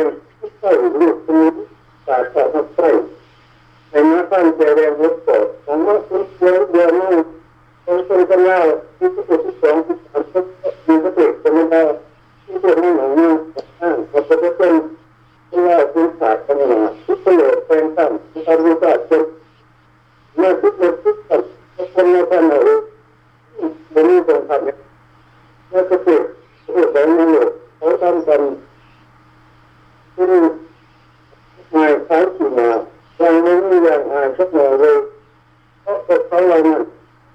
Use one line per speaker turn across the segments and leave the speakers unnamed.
งใส่ลูกนี้สายสายใส่ในน้ำตั้งใจแรงวุฒิโสดผมว่าคุณเดือนนึงเป็นกันแล้วที่ที่สองที่สามก็มีก็เด็กคนนี้ได้ที่เด็กนี่หนูนี่เขาจะเป็นว่าคุณขาดกันนะที่เปลือกแปลงตั้งที่ทำรู้จักจนเมื่อทุกคนทุกคนคนในท่านเราไม่มีคนทำเนี่ยเมื่อก็เกิดแบบนี้เขาทำกันที่นายเขาอยู่มายังไม่มีอย่างอายสักหน่อยเลยเพราะเขาเราเนี่ย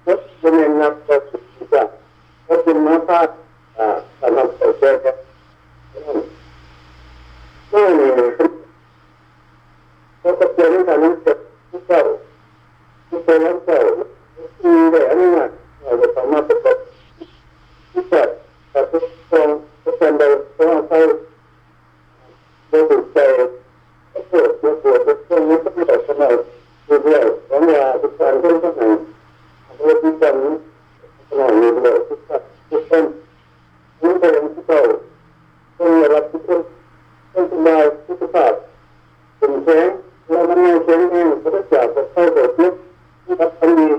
เขาเป็นนักต่อสู้จ้ะเขาเป็นนักพากย์สำหรับตัวเจ้าไม่เนี่ยเขาก็เป็นการนั้นเกิดที่เจ้าที่เป็นนักเจ้ามีแบบนี้นะเราจะสามารถประกอบที่เกิดแต่ทุกคนทุกคนโดยต้องใช้โดยใจก็เกิดโดยปวดทุกคนนี้ก็ไม่ได้สมัยเรื่อยๆเพราะว่าทุกการเรื่องทั้งนั้นโดยที่กันสมัยเรื่อยๆทุกคนนี้เป็นที่เก่าต้องรับทุกคนต้องสบายทุกภาพเป็นแข็งแล้วมันไม่แข็งเองก็จะจากเข้าไปทุกที่ทำดี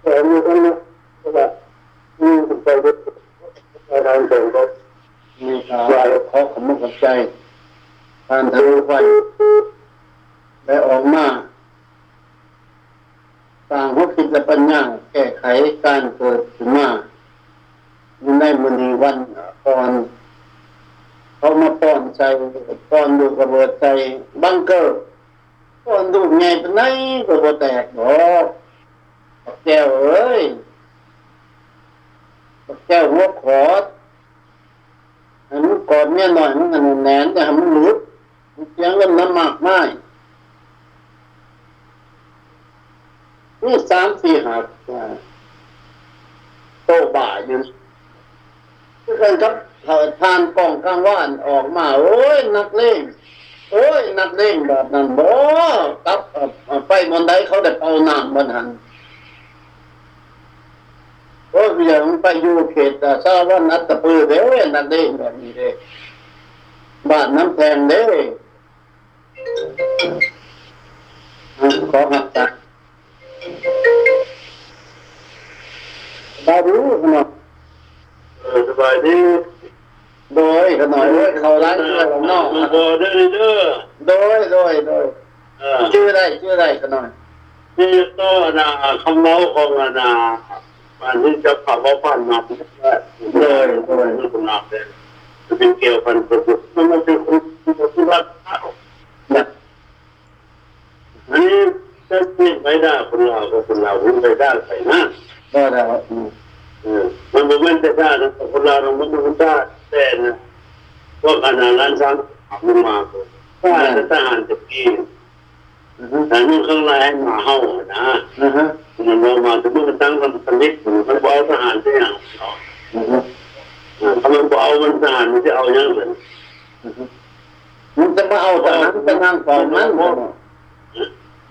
แต่มีคนนี้ก็ว่ามีสิ่งใดก็ทางส่งก็มีวายเขาขมุกขใจการทำไฟได้ออกมาต่างหัวคิดและปัญญาแก้ไขการเกิดขึ้นมาในมณีวันก่อนเขามาป้อนใจป้อนดูกระเบิดใจบังเกอร์ป้อนดูไงเป็นไงกระเบิดแตกหรอกแก้วเอ้ยแก้วหัวขอดให้มันกอดเนี่ยหน่อยมันแน่นแต่ให้มันหลุดเสียงมันน้ำหมักไม่นี่3-4 หักโตบ่าอยู่ทุกคนครับทานกล่องกลางว่านออกมาโอ้ยนักเล่นโอ้ยนักเล่นแบบนั้นบ่กับไปบนใดเขาได้เอาน้ำบนหันโอ้ยอย่างไปอยู่เขตสาวันัตตปือเด้นักเล่นแบบนี้เด้บ้านน้ำแทงเด้ขอหักจักได้รู้ขนาดสบายดีโดยขน่อยเลยเขาร้านเสื้อของนอกโดยโดยชื่อได้ขน่อย
นี่ก็นาคำเมาของนาอันนี้จะขับว่าผ่านมาโดยนี่คุณนับเลยจะเป็นเกี่ยวกันกับมันไม่เป็นคนที่รักนะอันนี้จะเป็นไปได้คนเราไม่ได้ไปนะ
ได้
มันไม่ได้นะคนเราไม่ได้แต่นะว่าขนาดนั้นซ้ำมันมาถ้าทหารจะกินแต่นี่ข้างในมาเห่านะมันลงมาถึงมันตั้งมันผลิตมันเอาทหารที่อย่างถ้ามันเอามันทหารมันจะเอาอย่างไร
มันจะมาเอาทหารไปนั่งเฝ้า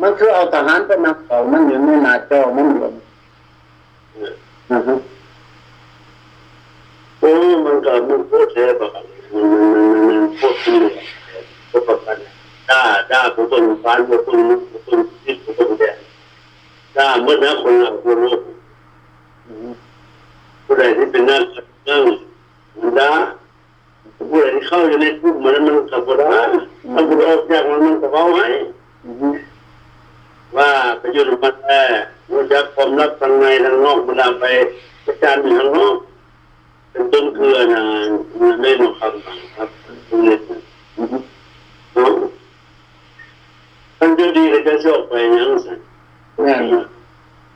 มันคือเอาทหารไปนั่งเฝ้ามันอยู่ในหน้าจอมันอยู่
โอ้มันก็มันพูดเท่แบบมันพูดที่พูดแบบนั้นด่าผู้ต้นฟ้าผู้ต้นที่ผู้ต้นแดงด่าเมื่อนั้นคนเราคนรู้ผู้ใดที่เป็นนักมันด่าผู้ใดที่เข้าอยู่ในกลุ่มมันกับผู้ด่าถ้าผู้ออกจากมันก็เอาให้ว่าไปอยู่ในมันแท้รู้จักความลับทางในทางนอกมันไปประจานอยู่ทางนอกเป็นต้นเครือนะไม่หนุคำครับตรงนี้ท่านจะดีก็จะโชคไปยังไง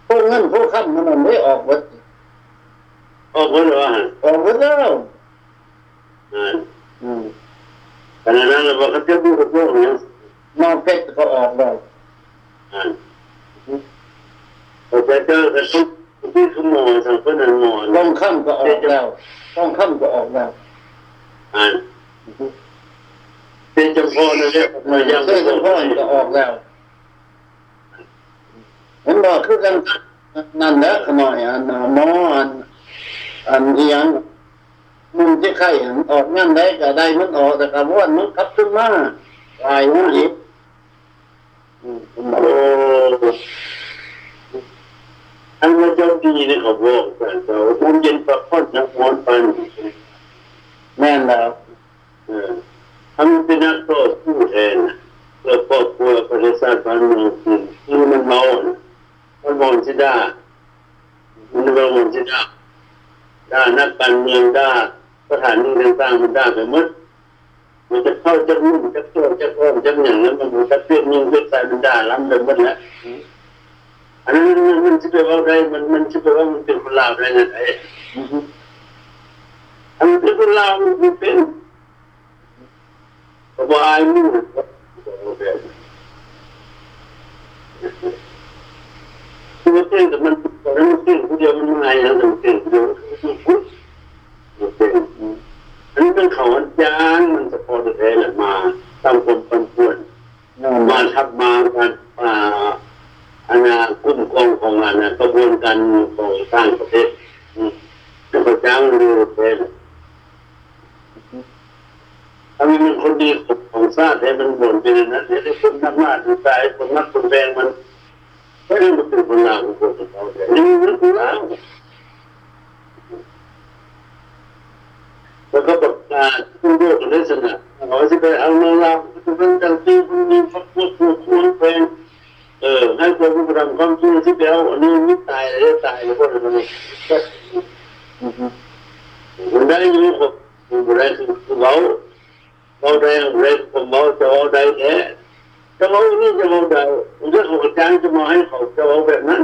พวกนั้นพวกข้ามมันไม่ออกวัด
ออกวัดหรอ
ออกวัดแล้ว
ขณะนั้นเราบอกเขาจะดูกับพวกนี้
นอกเพชรก็ออกแล้ว
แต่เจอแต่ทุกที่ขโมยทางคนนั้นหมด
ต้องข้ามก็ออกแล้วต้องข้ามก็ออกแล้ว
เป็นจำพอนะเนี่ย
มายังเป็นจำพอก็ออกแล้วเห็นบอกคือกันนั่นแหละขน่อยหมออันเอียง
มันจะไข่ออกงั้นได้ก็ได้มันออกแต่กระวนมันกลับขึ้นมาลายมันอีก
โอ้อันว่าเจ้าดีนี่เขาบอกแต่เรามันเย็นประพอดนักมอนปัน
แม่นแล้ว
ทำเป็นนักโทษผู้แทนเพื่อครอบครัวประชาชนบ้านเมืองคือมันเมามันมองสิได้มันเมาสิได้ด้านักการเมืองด้าสถานที่ต่างๆมันได้ไปหมดมันจะเข้าจะมุ่งจะโจมจะโอนจะอย่างนั้นมันจะเปลี่ยนยิงเปลี่ยนใจมันได้ล้ำเดิมหมดแล้วอันนั้นมันจะไปว่าได้มันจะไปว่ามันเป็นคนลาวได้ไงอันนี้เป็นคนลาวมันเป็นวายมือมันเต้นแต่มันเต้นคนเดียวมันง่ายนะมันเต้นคนเดียวมันเต้นอันนี้เป็นเขาอันจางมันจะพอจะแท้มาตามคนปันป่วนมาทับมาการอนาคุ้มครองของงานนะกระบวนการของสร้างประเทศจะประจ้างเรือประเทศถ้ามีมันคนดีของชาติให้มันบ่นเป็นนั้นเดี๋ยวคนนักมาดูใจคนนักคนแรงมันไม่ได้มาเป็นคนลาวคนเขาแต่นี่มันคนลาวแล้วก็ประกาศผู้โลกในสนามเขาจะไปเอาเมืองลาวจะเป็นจังที่คนมีพรรคพวกควรเป็นให้คนผู้ทำความชั่วที่เดียวอันนี้ไม่ตายเลยตายเลยพวกนั้นมันได้ยังครบมันได้คือเราได้ผมจะเอาได้แค่จะเอานี่จะเอาได้ผมจะขอจ้างจะมาให้เขาจะเอาแบบนั้น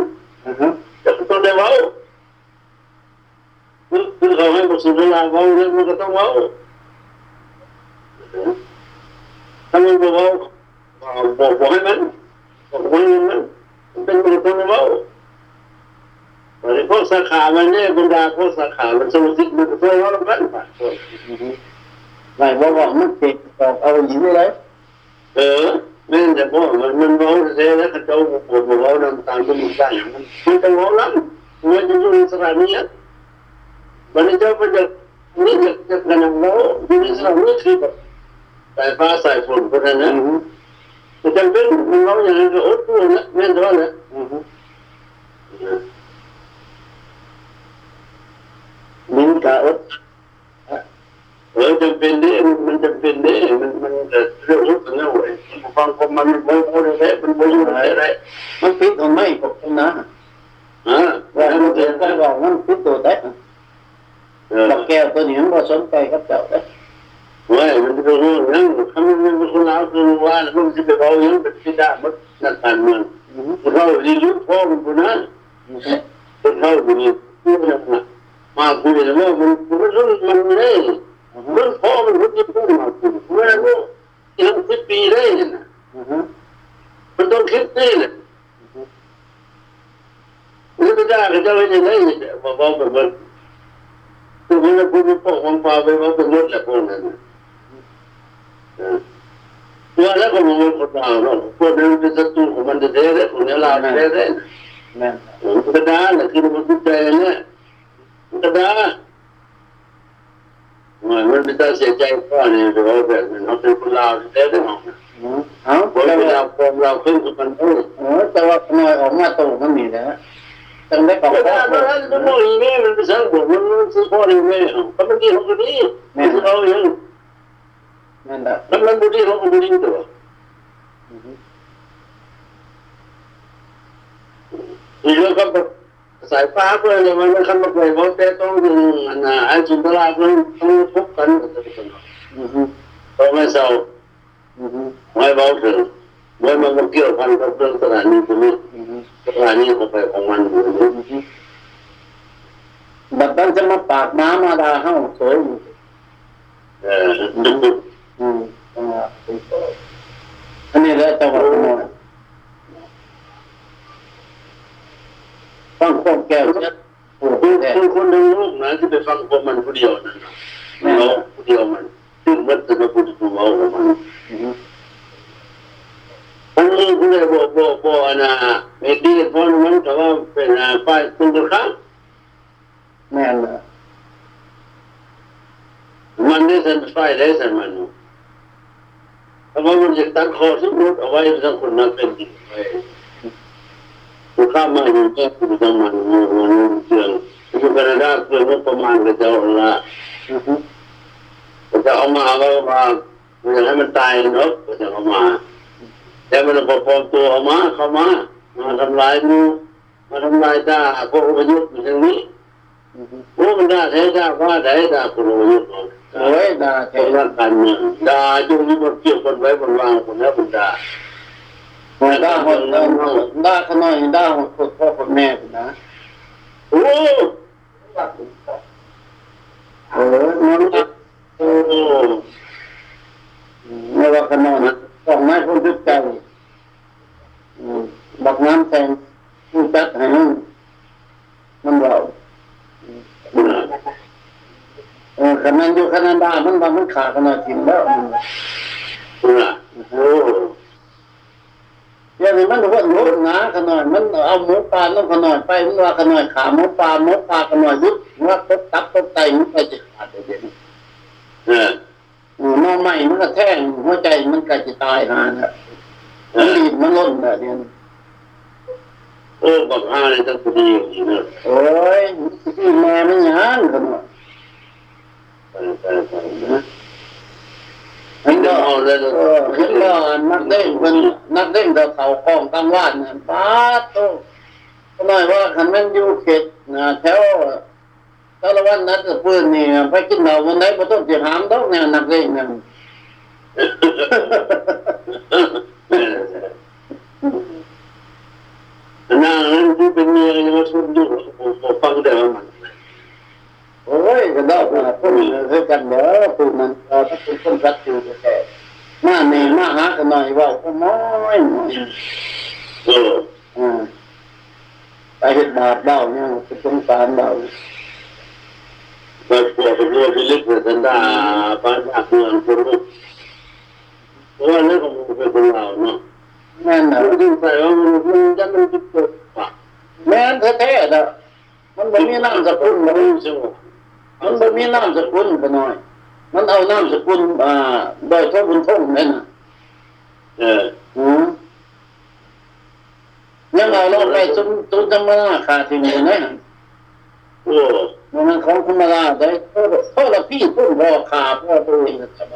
จะต้องได้เอาคือเขาให้ประสบการณ์เอาเรื่องมันก็ต้องเอาถ้ามันบอกบอกให้มันบอกมันเป็นมันต้องเอาแต่พวกสาขามันเนี่ยบรรดาพวกสาขามันสมุทิมันก็ต้องเอาแล้วกัน
ไม่บอกมันติดออกเอาอยู่เลย
แม่จะบอกมันเมาเสียแล้วเขาเจ้าปวดเมาน้ำตาลก็มีได้อย่างนั้นมันจะเมาแล้วมันจะอยู่ในสถานีมันจะเป็นจะนี่จะกันเมาอยู่ในสถานีคือแบบสายฟ้าสายฝนคนนั้นนะจะจำเป็นมันเมาอย่างนั้นก็อดตัวนะแม่จะว่านะ
มิ้นกะอด
จำเป็นดิมันจำเป็นดิมันเรื่องรุกกันแล้วเว้ยฟังผมมันโม่ได้มันโม่ได้
มันพิษมันไม่กบนะว่ามันเกิดก็บอกมันพิษตัวเด็กกับแก้วตัวนี้มันผสมใจกับเจ้าเด็ก
เว้ยมันจะเป็นเรื่องนั้นถ้ามันเป็นคนลาวคือว่ามันจะไปเอาอย่างเป็นที่ได้มันนักการเมืองเราดีรู้พ่อมันคนนั้นเป็นเขาดีมาคุยกันว่ามันเลยมันพ่อมันรู้ที่พูดมาคุยเมื่อรู้ยัง10 ปีได้เนี่ยมันต้องคิดนี่แหละมันไม่ได้ก็จะไม่ได้บอกแบบมันคือมันจะพูดพวกของฟ้าไปว่าเป็นรถแหละพวกนั้นตัวแล้วก็มันคนลาวเนาะพวกนั้นเป็นศัตรูของมันจะได้เลยของนี้ลาวได้เลย
นั่น
กระดาษแหละคือมันทุกใจเนี่ยกระดาษมันเป็นการเสียใจพ่อเนี่ยเดี๋ยวแบบนั้นเขาเป็นคนลาวได้เลยเนาะเพราะเราขึ้นกับมันด้วย
แต่ว่าหน่อยออกมาตัวมันมีนะตั้งแต่ก่อน
ก็ได้มันมองอย่างนี้มันเป็นสังคมมันซื้อพ่อเลยไม่เขาเป็นที่ของคนนี้ไม่ใช่เขาอย่าง
นั่นแหละ
แล้วมันบุรีของคนนี้ตัวอีกแล้วก็สายฟ้าเพื่อนเลยมันคันมาเลยว่าแต่ต้องไอ้จุนตลาดต้องทุบกันต้องไม่เศร้าไม่เบาถึงไม่มันเกี่ยวพันกับเรื่องสถานีตรงนี้สถานีของไปของมัน
บัดนั้นจะมาปากน้ำมาดาเฮ้าสวยอันนี้แหละจังหวัดนนท์ฟังพวกแก้วเนี่ย
คนทั้งโลกนะที่ไปฟังพวกมันคนเดียวนะเราคนเดียวมันซึ่งมันจะมาพูดถึงเราของมันผมนี่คุณเลยบอกนะเมื่อกี้พอมันแต่ว่าเป็นฝ่ายตรงกันข้าม
แม่นเลย
มันได้สันไฟได้สันมันแต่ว่ามันจะตั้งคอสมมติเอาไว้สักคนนักเป็นจริงไปข้ามมาอยู่แค่คุณจังมันเชื่องอยู่แคนาดาเพื่อนประมาณก็จะเอาละก็จะเอามาก็มาอยากให้มันตายเนาะก็จะเอามาแต่มันพอปลอมตัวออกมาเข้ามาทำลายมูมาทำลายตาพวกประยุทธ์อย่างนี้พวกมันด่าแท้ด่าว่าได้ด่าคนประยุทธ์
โอ้ยด่า
แท้กันเนี่ยด่าจุ่มที่บนเกี่ยวคนไว้บนวางคนแล้วคนด่า
ด่าคนด่าขน้อยด่าคนพ่อคนแม่คนนะ
โอ้
มันโอ้ไม่ว่าขน้อยต้องไม่พ้นทุกใจบักน้ำแทงผู้จัดให้มันเราขนาดอยู่ขนาดมันขาขนาดถิ่นแล้วอย่างนี้มันหัวหนุนนะขนาดมันเอาหมูปลาต้องขนาดไปมันว่าขนาดขาหมูปลาขนาดยุบว่าตบตับตบไตมันไปจะขาดเลยเดี๋ยวน้องใหม่มันก็แท่งหัวใจมันก็จะตายหาเนี่ยมันรีบมันล้นแบบนี้
บักฮาเลยตั้งแต่ดีอย่างนี้
โอ้ยแม่มันยานขนาดเห็นก็นักเล่นเป็นนักเล่นแต่เขาคล้องกลางวันเนี่ยป้าโตก็หน่อยว่าขันมันอยู่เขตแถวตะวันนัดกับปืนนี่ไปกินเหล้าวันไหนก็ต้องเสียหามต้องเนี่ยนักเล่นเนี่ย
นั่งนั้นที่เป็นเมียยังมาชวนดูฟังได้ว่ามัน
โอ้ยก็ได้พูดคือกันเด้อพูดนั้นถ้าเป็นคนรักอยู่แต่มาเนี่ยมาหากันหน่อยว่าก็น้อยไปเห็นบาปเบาเนี่ยเป็นสงสารเบา
ไปปวดเป็นเรื่องที่ลึกเลยสันดาบ้านยากเมืองคนรู้เพราะว่าเรื่องของมันเป็นคนเราเนาะ
แม่นนะ
จริงๆใส่ว่ามันจะมันจะเกิดป่ะ
แม่นแท้ๆนะมันไม่มีน้ำสกุลมันไม่มีน้ำสกุลกันหน่อยมันเอาน้ำสกุลโดยทั่วบุญทุ่งนั่นน่ะยังเอาลงไปจุดธรรมราขาทิ้งเลยนะมันของธรรมราได้โทษละพี่พุ่งรอขาพ่อตัวเองนะครับ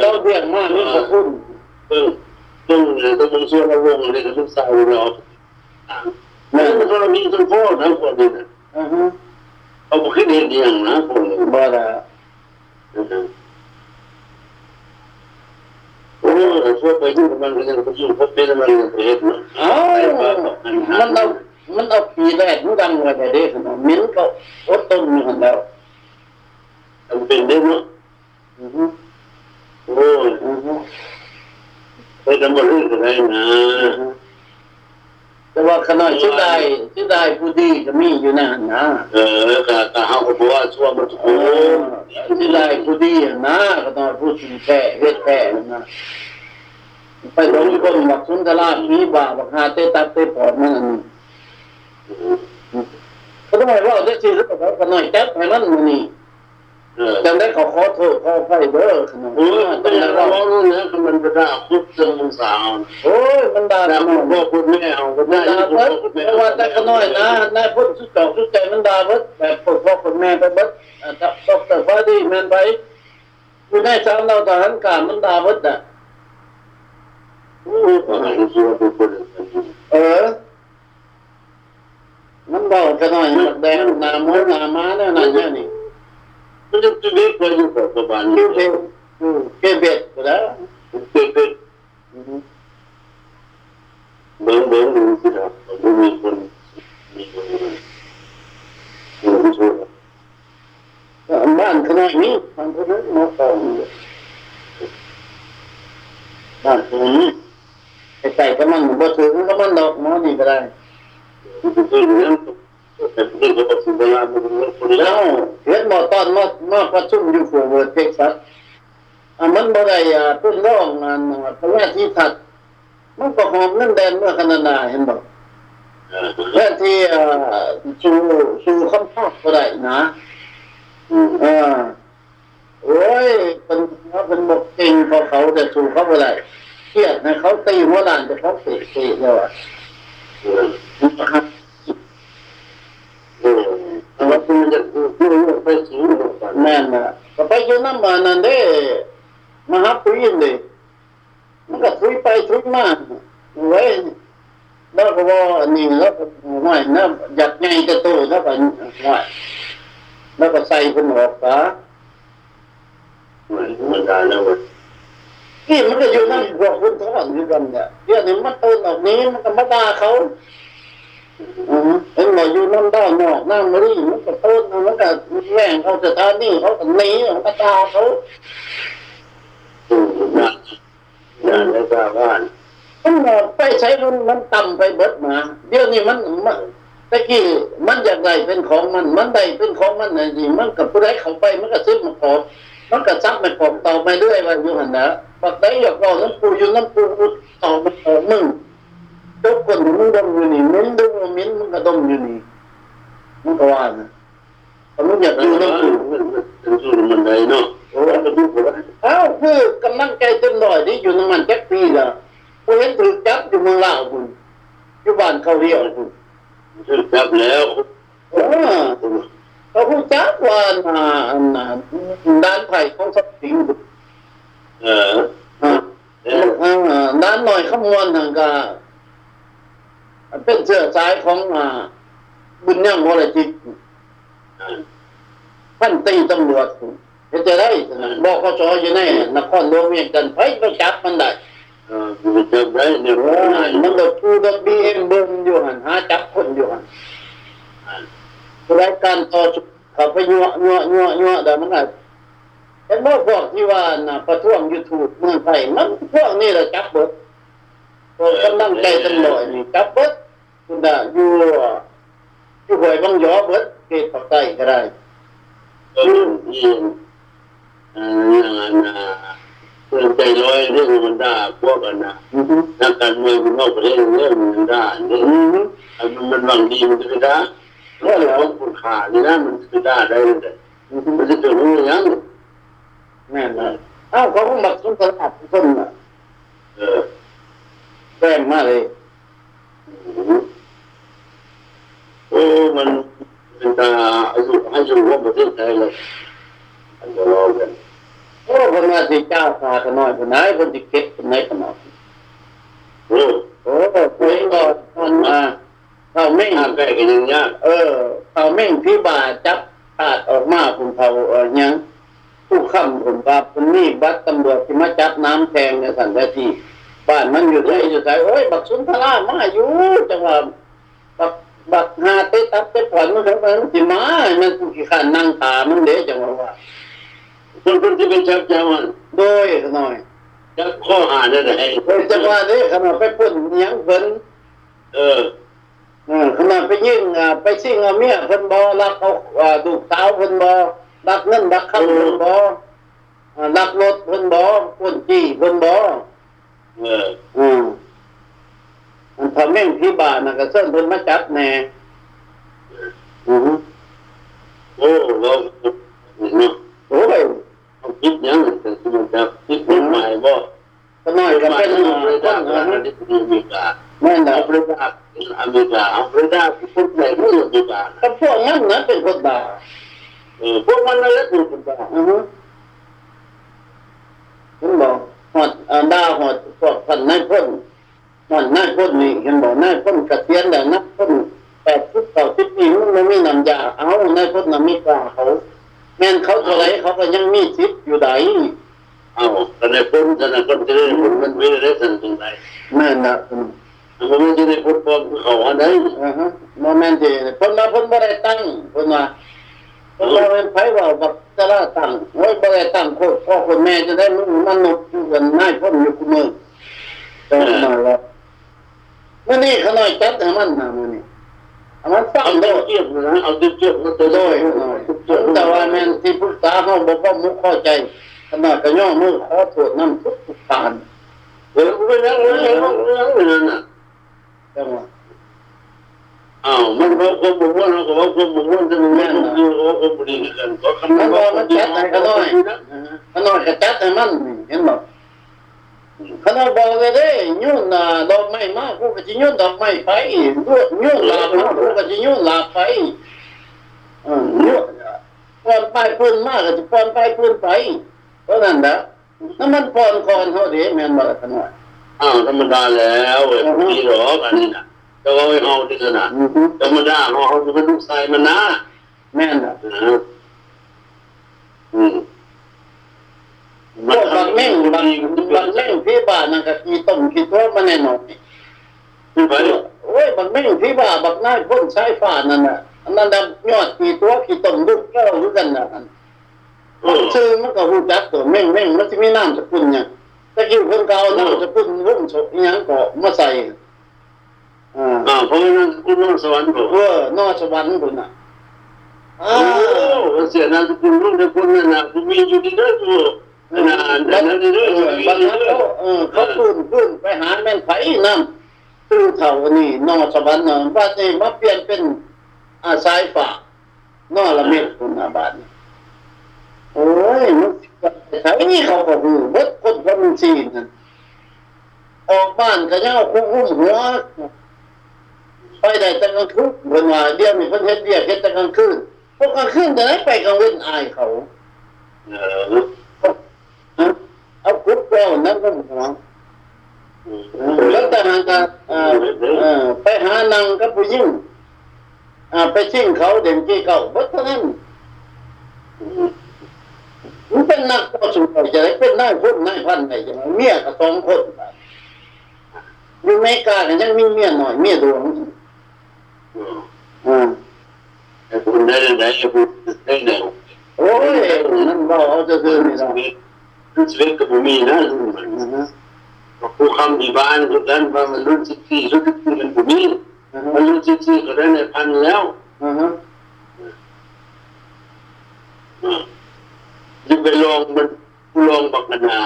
เราเรียกมากนี่สกุล
ต้องส่วนระวงเลยก็ต้องใส่เรามันก็มีต้นโพนะคนนี้นะเอาไปขึ้นเห็นอย่างนะคน
บ่ได้
โอ้แต่พวกไปยุ่งมันก็ยังไปยุ่งพวกเป็นมันก็เห็นเนาะ
มันเอาปีแรกมันดังเลยแต่เด็กนะมิ้นก็อดต้นมีหันแล้ว
มันเป็นได้เนาะโอ้ไปทำอะไรก็ได้นะ
แต่ว่าขนาดชื่อได้ผู้ดีก็มีอยู่นั่นนะ
ก็เขาบอกว่าช่วงมันโอ้
ชื่อได้ผู้ดีนะก็ต้องผู้สิแท้เฮ็ดแท้นะไปลงคนบักสุนทราผีบาบักหาเตตัดเตปอดมันก็ต้องให้ว่าได้ชื่อแล้วก็ขนาดจับให้มันนี่จังได้ขอโทษขอไฟเด้อขนาด
ต้องให้ว่าเนี่ยมันจะด่าคุกจนสาว
โอ้ยมันด่า
พ่อคุณแม่เอาก็ได้
แต่ว่าแต่ก็น้อยนะนายพูดสุดจอกสุดใจมันด่าเบิดแบบพ่อคุณแม่ไปเบิดดอกเตอร์ฟ้าดีแม่นไปอยู่ในสามเราทหารการมันด่าเบิดน่ะมันเบาจะน้อยแดงหน้าม้วนหน้าม้าเนี่ยนั่นเนี่ยนี่
มันจะเบ็ดไปอยู่กับประมาณ
นี้เก็บเบ็ดก็ได้
เก็บเบ็ดเบิ่งดูสิครับมันมีคนช่วย
บ้านขนาดนี้ทางคนนั้นมาต่อบ้านคนนี้ใส่ก็มันบ่ถึงก็มันดอกมอนี่ก็ได้แล้วเห็นบอกตอนมาประชุมอยู่โฟเวิร์ดเท็กซัสมันบ่ได้ต้นร้องงานพระราชทัดมันก็หอมนั่นแดนเมื่อขนาดเห็นบอกแค่ที่สู่คำพูดก็ได้นะ เออโอ้ยเป็นบอกเก่งพอเขาจะสู้เขาไม่ได้เครียดนะเขาตีหัวหลานจะเขาเตะเลยอ่ะ
แต่ว่าคุณจะไปสูงกว่า
แม่นนะก็ไปอยู่น้ำมันนั่นเด้มาหาปุ๋ยเลยมันก็ถุยไปถุยมาไว้แล้วก็ว่านี่แล้วก็ว่าน้ำหยัดไงจะโตแล้วก็ว่าแล้วก็ใส่เป็นหอกขา
มันได้แล้วมัน
นี่มันก็อยู่นั่นพวกคุณทอดอยู่กันเนี่ยเดี๋ยวนี้มันตื่นออกนี้มันก็มาด่าเขาเอ็งบอกอยู่น้ำด้านนอกน้ำมะลิมันก็ตื่นมันก็แย่งเขาสถานนี่เขาก็หนีมันก็ด่าเขา
อย่าได้กล้าบ้าน
มันหมดไปใช้มันต่ำไปเบิดมาเดี๋ยวนี้มันตะกี้มันอยากได้เป็นของมันได้เป็นของมันอะไรสิมันกับผู้ใดเข้าไปมันก็ซื้อมาขอมันก็ซักมาขอต่อไปเรื่อยว่าอยู่หันนะปักได้อยากรอน้ำปูอยู่น้ำปูต่อมาขอมึงทุกคนมึงดมอยู่นี่มิ้นดูมิ้นมึงก็ดมอยู่นี่มึงก็ว่านะแต่มึงอยากอยู่น้ำปู
มันสู้มันได้เนาะโอ้มันดูคนละ
เอ้าคือกำลังใจเต็มร้อยที่อยู่น้ำมันแจ็คปีละกูเห็นถูกจับอยู่เมืองลาวคุณอยู่บ้านเขาเรียกคุณ
ถูกจับแล้ว
เขาพูดจักว่าด้านไผ่ของสัตว์สิงด้านหน่อยขมวนทางกาเป็นเสื้อสายของบุญยังวรจิตท่านตีตำรวจจะได้บอกเขาจออยู่ในนครหลวงเวียงจันทร์ไปจับมันได้
มันจับได้เนี่ย
มันก็พูดบีเอ็มเบิ้งอยู่หันหาจับคนอยู่หันรายการต่อเขาไปยั่วแต่มันก็เป็นพวกที่ว่าประท้วงยูทูบเมืองไทยมันพวกนี้แหละจับเบิดกำลังใจตำรวจนี่จับเบิดคุณด่าอยู่หวยบางยอเบิดเกตปักใต้ก็ได้
เพื่อนใจร้อยเรื่องมันได้พวกกันนะนักการเมืองนอกประเทศเรื่องมันได้เนี่ยมันบางดีมันจะไม่ได้เพราะเราคุณขานี่นะมันจะได้เลยมันจะถึงยัง
แม่นะเอ้าเขาหมักสุนทรภาพคนน่ะแรงมากเลย
โอ้มันเป็นตาให้สูงว่าประเทศไทยเลยอันเดียวกัน
โอ้คนมาสิเจ้าพากันน้อยคนไหนคนที่เก็บคนไหนกันน้อยโอ้คนก็มันเขาไม่
แก้กันยังยาก
เขาไม่พิบาจับขาดออกมาคุณเขายังผู้ค้ำผมว่าคนนี้บัตรตำรวจที่มาจับน้ำแทงในสันติที่บ้านมันอยู่ไหนโอ้ยบักสุนทรามาอยู่จังหวะบักหาเตะตับเตะผ่อนมันเขามันสิมามันขี้ขันนั่งตามันเด้จังหวะว่า
คนที่เป็นจับจังวัน
โดยหน่อย
จับข้อหาได้ไหน
จังหวะนี้ขนาดไปพ่นยังเพิ่นขนาดไปยิ่งไปซิ่งเมียเพิ่นบ่รักเขาดูสาวเพิ่นบ่รักเงินรักคำเพิ่นบ่รักรถเพิ่นบ่พ่นจี้เพิ่นบ่มันทำแม่งที่บ้านน่ะก็เชิญเพิ่นมาจับแน่
โอ้เรา
โอ้ย
คิดยังแต่สมมุติจะคิดหมายบ่
ก็น้อยก็เป็น
ประเทศอเมริกา
แม่นน่ะ
ประเทศอเมริกาประเทศพวกไหนไม่อเมริกา
ก็พวกนั้นนะเป็นคนด่า
พวกมันนั่นแหละเป็นคนด่า
ผมบอกหอดด่าหอดพวกท่านนายพลหอดนายพลนี่เห็นบอกนายพลเกษียณแล้วนักพล80-90 ปีมันไม่มีน้ำยาเอานายพลน่ะมีกล้าเขาแม่นเขาเท่าไรเขาก็ยังมีสิทธิ์อยู่ใด
แต่ในพ้นจะได้พ้นมันไม่ได้สั่งตรงไหน
แม่นนะ
มันไม่ได้พ้นพอเขาอะไร
โมเมนต์ที่พ้นมาพ้นบ่ได้ตั้งพ้นมาเป็นไผว่าบักจะละตั้งโอ้ยบ่ได้ตั้งโคตรพ่อคนแม่จะได้มันนุกอยู่กันนายพ้นอยู่คุมือแต่มาแล้วมื้อนี้เขาน้อยจัดให้มันนะมื้อนี้มันฟัง
โดยเทียบนะเอาเทียบก็ตัวโดย
แต่ว่าแม่นที่ปรึกษาเฮาบ่พอมุกเข้าใจขนาดก็ย่อมือขอโทษนำทุกการ
ไม่ยังน่ะ
จังว่า
มันเขาควบคุมว่าเราก็ว่าควบคุมว่าจะมันไม่ต้องคือเขาควบคุมดีกันก็คำนั้นว่ามันจัดให้เขาหน่อย
เขาหน่อยก็จัดให้มันเห็นบ่เขาน้อยบอกเลยเด้ยุ่นดอกไม้มากูก็สิยุ่นดอกไม้ไปยุ่นลาบมากูก็สิยุ่นลาบไปยุ่นป้อนไปปืนมาก็สิป้อนไปปืนไปเพราะนั้นนะนั่นมันป้อนก่อนเฮาเด้แม่นบ่ล่ะเขาน้อย
ธรรมดาแล้วเว้ยพี่หรอกอันนี้นะแต่ว่าเอาที่ขนาดธรรมดาเขาจะเป็นลูกชายมันนะ
แม่นน่ะบางแม่งพี่บ้านนั่นก็ขี้ต้มขี้ตัวมาแน่นอนโอ้ยบางแม่งพี่บ้าบักนายพ่นสายฟ้านั่นน่ะอันนั้นน่ะยอดขี้ตัวขี้ต้มลูกแก้วอยู่กันน่ะชื่อมันก็ฮู้จักตัวแม่งมันสิมีนามสกุลหยังตะกี้เพิ่นก็เอานามสกุลวงศกอีหยังก็มาใส่
เพราะนั้นคุณนอสวรรค์บ่
นอสวรรค์พุ่นน่ะ
เสียนามสกุลลูกในคนนั่นน่ะกูมีอยู่ที่นั่นอยู่นั่นเด้อบาง
เขาพื้นไปหาแม่นไผนำตื้อเฒ่านี่นอสวรรค์บัดนี้มาเปลี่ยนเป็นสายฟ้านอละเม็ดพุ่นน่ะบัดนี้โอ้ยมันไผนี่เขาก็ฮู้เบิดคนสินั่นออกบ้านก็ยังเอาคุ้มหัวไปได้แต่กลางคืนเพิ่นว่าเดี๋ยวนี้เพิ่นเฮ็ดเวียกเฮ็ดแต่กลางคืนพวกกลางคืนจะได้ไปกลางเว้นอายเขาเอาคุกแล้วนั่นก็หัวแล้วแต่หางก็ไปหานางกับผู้หญิงไปชิงเขาเด่นกี้เก่าบ่เท่านั้นมันเป็นนักต่อสู้จะได้เป็นนายพลนายพันได้จังเมียก็2คนอยู่อเมริกาก็ยังมีเมียน้อยเมียหลวง
คุณได้คุณได้
โอ้ยนั่นเราเอาจะซื้อนี่ละ
ชีวิตกับผมมีนะผู้คำที่บ้านทุกท่านว่ามันรุ่น14รุ่น15มันผมมีมันรุ่น14ก็ได้ในพันแล้วยิ่งไปลองมันลองบักนา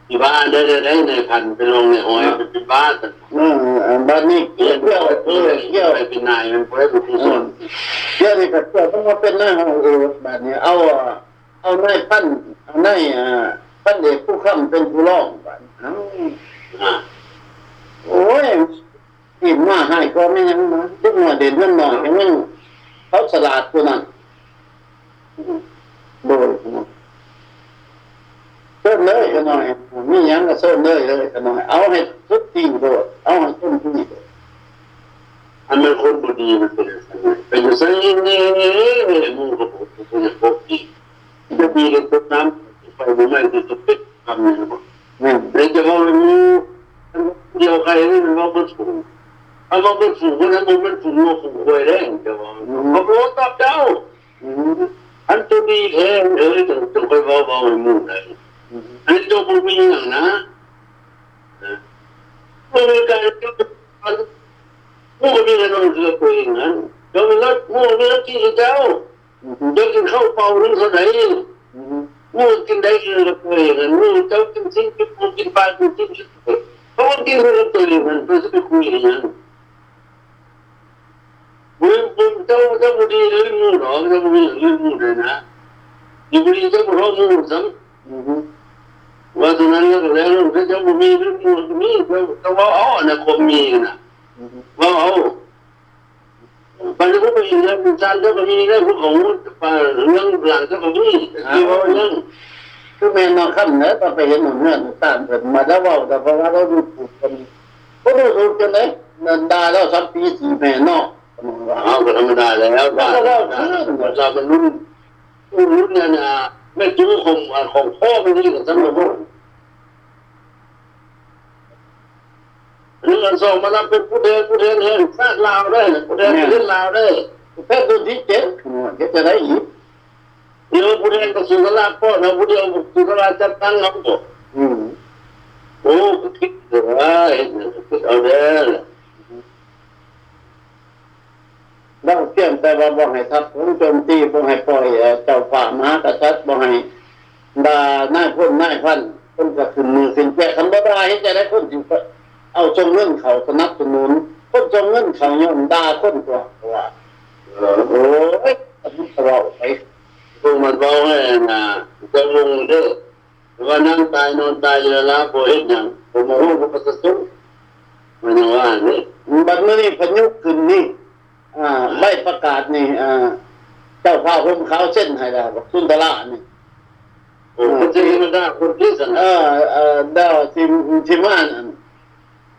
ที่บ้านได้ในพันไปลองในหอยเป็นบ้าน
บ้านนี้เกี่ยว
ไปเป็นนายมันก็ได้เป็นส่วน
เกี่ยวนี่ก็เกี่ยวต้องมาเป็นนายของแบบนี้เอานายพันนายพันเอกผู้ค้ำเป็นผู้ร้องแบบโอ้ยอิ่มมาให้ก็ไม่ยังนะเด็กหน่อยเด่นหน่อยยังเขาสลาดตัวนั้นโดยเส้นเลยกันหน่อยมียังก็เส้นเลยกันหน่อยเอาให้ทุกทีโดดเอาให้ทุกที
อันนั้นคนบุรีมันเป็นสิ่งนี้มึงก็พูดอย่างพวกนี้จะมีเรื่องต้นน้ำไปไม่ได้จะเป็นคำนี้มั้งเลยจะว่ามันเดียวใครนี่มันว่ามันสูงเอาว่ามันสูงคนนั้นมันสูงมันสูงไปแรงจะว่าเขาโพสต์ตับเจ้าอันตัวดีแท้จะค่อยเบาๆมันมุ่งเลยอันนี้ตัวผมมีอย่างนะเมื่อการมูมีกันต้องเลือกตัวเองนะเดี๋ยวมันรัดมูมีรัดที่เจ้าเดี๋ยวกินข้าวเปล่าหรือเท่าไหร่มูกินได้คือรักตัวเองมูเจ้ากินสิ่งที่มูกินปลากินสิ่งที่เพราะว่ากินคือรักตัวเองมันเพื่อจะไปคุยกันบุญเจ้าบุรีเรื่องมูหรอเจ้าบุรีเรื่องมูเลยนะอยู่บุรีเจ้าบุรีมูซ้ำว่าตรงนั้นแล้วเจ้าบุรีเรื่องมูมีเจ้าว่าอ๋อนะคมมีนะว่าเอาไปแล้วก็ไปเรื่องจานเจ้าก็มีได้พวกเขาเรื่องหลังเจ้าก็มีที่ว่าเรื่อง
คือแม่นอนค่ำเนอะตอนไปเห็นหนุ่มเนี่ยตามกันมาแล้วว่าแต่เพราะว่าเราดูถูกกันก็ดูถูกกันเลยนันดาแล้ว3 ปี 4 แม่นอก
ก็ธรรมดาแล้วเราเป็นรุ่นเนี่ยนะแม่จู้ของพ่อไม่ดีกับฉันหรอกเรื่องส่งมารับเป็นผู้เดินเห็นฟาดลาวได้ผู้เดินขึ้นลาวได้
แค่ตัวที่7จะได้อีก
เดี๋ยวผู้เดินก็สุขลาพ่อนะผู้เดียวสุขลาจัดตั้งเขาบอกโอ้คิดเลยเอาเด้อ
แล้วเพียงแต่ว่าบอกให้ทับผมโจมตีบอกให้ปล่อยเจ้าฝ่ามหากษัตริย์บอกให้ด่านายพ้นนายพันคนก็ขึ้นมือขึ้นแปะคำบ่ได้เห็นใจได้คนที่เอาจงเรื่องเขาสนับสนุน คนจงเงินเขายอมด่าคนตัวว่าโอ้ยมันเราไป
พวกมันบอกให้นะจะลงเด้อว่านั่งตายนอนตายอยู่แล้วพอเห็นอย่างผมโอ้โหผมก็สุดมันว่านี่
บัดนี้พยุขึ้นนี่ใบประกาศนี่เจ้าพ่อผมเขาเส้นให้แล้วสุนทรนี่
โอ้คนที่มันได้คนที่สั่ง
ดาวที่ม่าน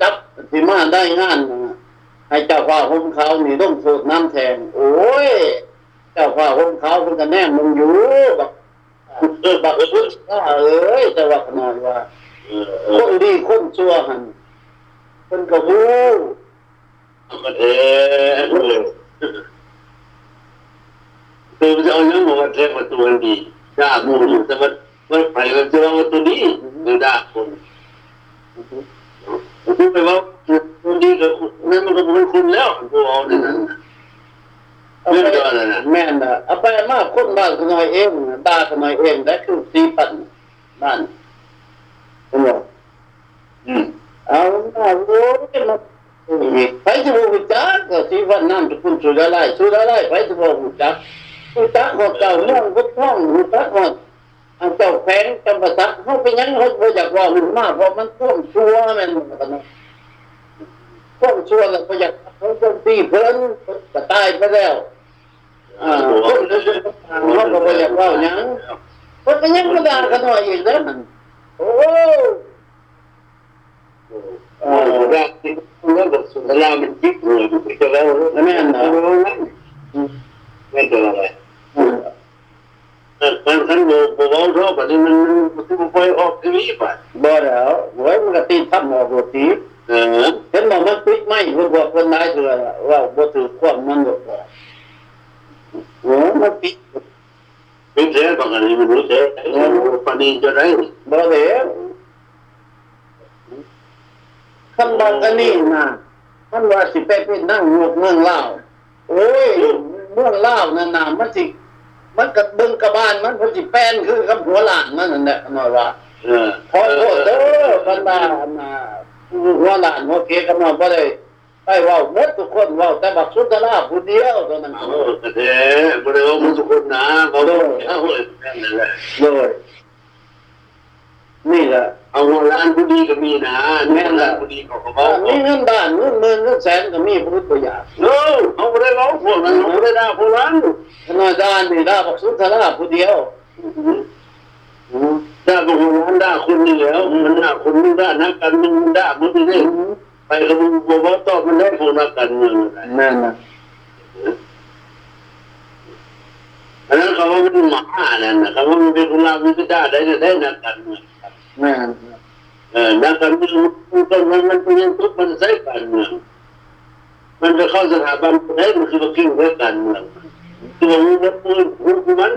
จับที่ม่านได้งานให้เจ้าพ่อผมเขานี่ต้องสูดน้ำแทงโอ้ยเจ้าพ่อผมเขาเพิ่นก็แนมมึงอยู่บักเอ้ยแต่ว่าขนาดว่าคนดีคนชั่วหั่นเพิ่นก็ฮู้
ก็คือจะเอาเรื่องมาเทมาตัวดีด่ามูแต่มันไปมันจะเอาตัวนี้หรือด่าคนผมไปว่าคนดีกับนั่นมันก็เป็นคุณแล้วตัวเอาเนี่ยนั่น
แม่นน่ะเอาไปมาคนบ้านขน้อยเองด่าขน้อยเองได้คือตีปั่นบ้านบอกเอาโอ้ยมาไปจะบอกจักก็ที่วันนั้นทุกคนสุดอะไรไปจะบอกจักของเจ้าเรื่องพุทธห้องจักของเจ้าแฝงจำปาสักเขาไปยังเขาบ่อยากว่ามันมากเพราะมันท่วมชั่วแม่นกันนะท่วมชั่วแล้วบ่อยากเขาจนตีเพิ่นก็ตายไปแล้วคนเขาก็บ่อยากว่าหยังเพิ่นก็ยังบ่ด่ากันหน่อยอีกแล้วนั่นโอ้
ได้ที่เรื่องสุนทรมันจิกเลยจะแล้ว
แม่นเหรอ
ไม่เจออะไรมันขันโบเท่าแบบนี้มันไปออกทีวีไป
บ่แล้วโว้ยมันก็ตีทับหมอบ่ตีเห็นบอกมันปิดไม่พวกคนนายเถื่อว่าบ่ถือความมันหรอกโอ้มันปิด
เสียบางอันนี้มันรู้เสียปนีจะได้
บ่แล้วคำบางอันนี้นะมันว่าสิไปเป็นนั่งยกเมืองลาวโอ้ยเมืองลาวนั่นน่ะมันก็บึงกระบาลมันสิแป้นคือกับหัวหลานนั่นแหละหน่อยว่าขอโทษเด้อบรรดาหัวหลานหัวเกกำลังบ่ได้ไปเว้าหมดทุกคนเว้าแต่บักสุนทราผู้เดียวเท่านั้น
ก็แท้บ่ได้เว้าหมดทุกคนนะเว้าเอาเลยนั่นแหละ
เลยนี่แหละ
เอาร้านผู้ดีก็มีนะแม่ร้านผู้ดีเขาก็บอก
มีเงินบ้านเงินหมื่นเงินแสนก็มีผู้ตัวอย่าง
เขาไม่ได้ร้องพวกนั้นเขาไม่ได้ด่าพวกนั้น
น้อยด่านี่ด่าบักสุนทราผู้เดียว
ด่าพวกนั้นด่าคนนี่แล้วมันด่าคนนี่ด่านักการเมืองด่ามันไม่ได้ไปกับมึงบอกตอบมันได้พวกนักการเมือง
นั่นนะ
อันนั้นเขาว่ามันหมาเนี่ยนะเขาว่ามันเป็นคนลาวมันก็ด่าได้นักการเมือง
นั่น
นักการเมืองมันเป็นทุกมันใช้การเมืองมันจะเข้าสถาบันไหนมันคือมากิ้งเรื่องการเมืองตัวมัน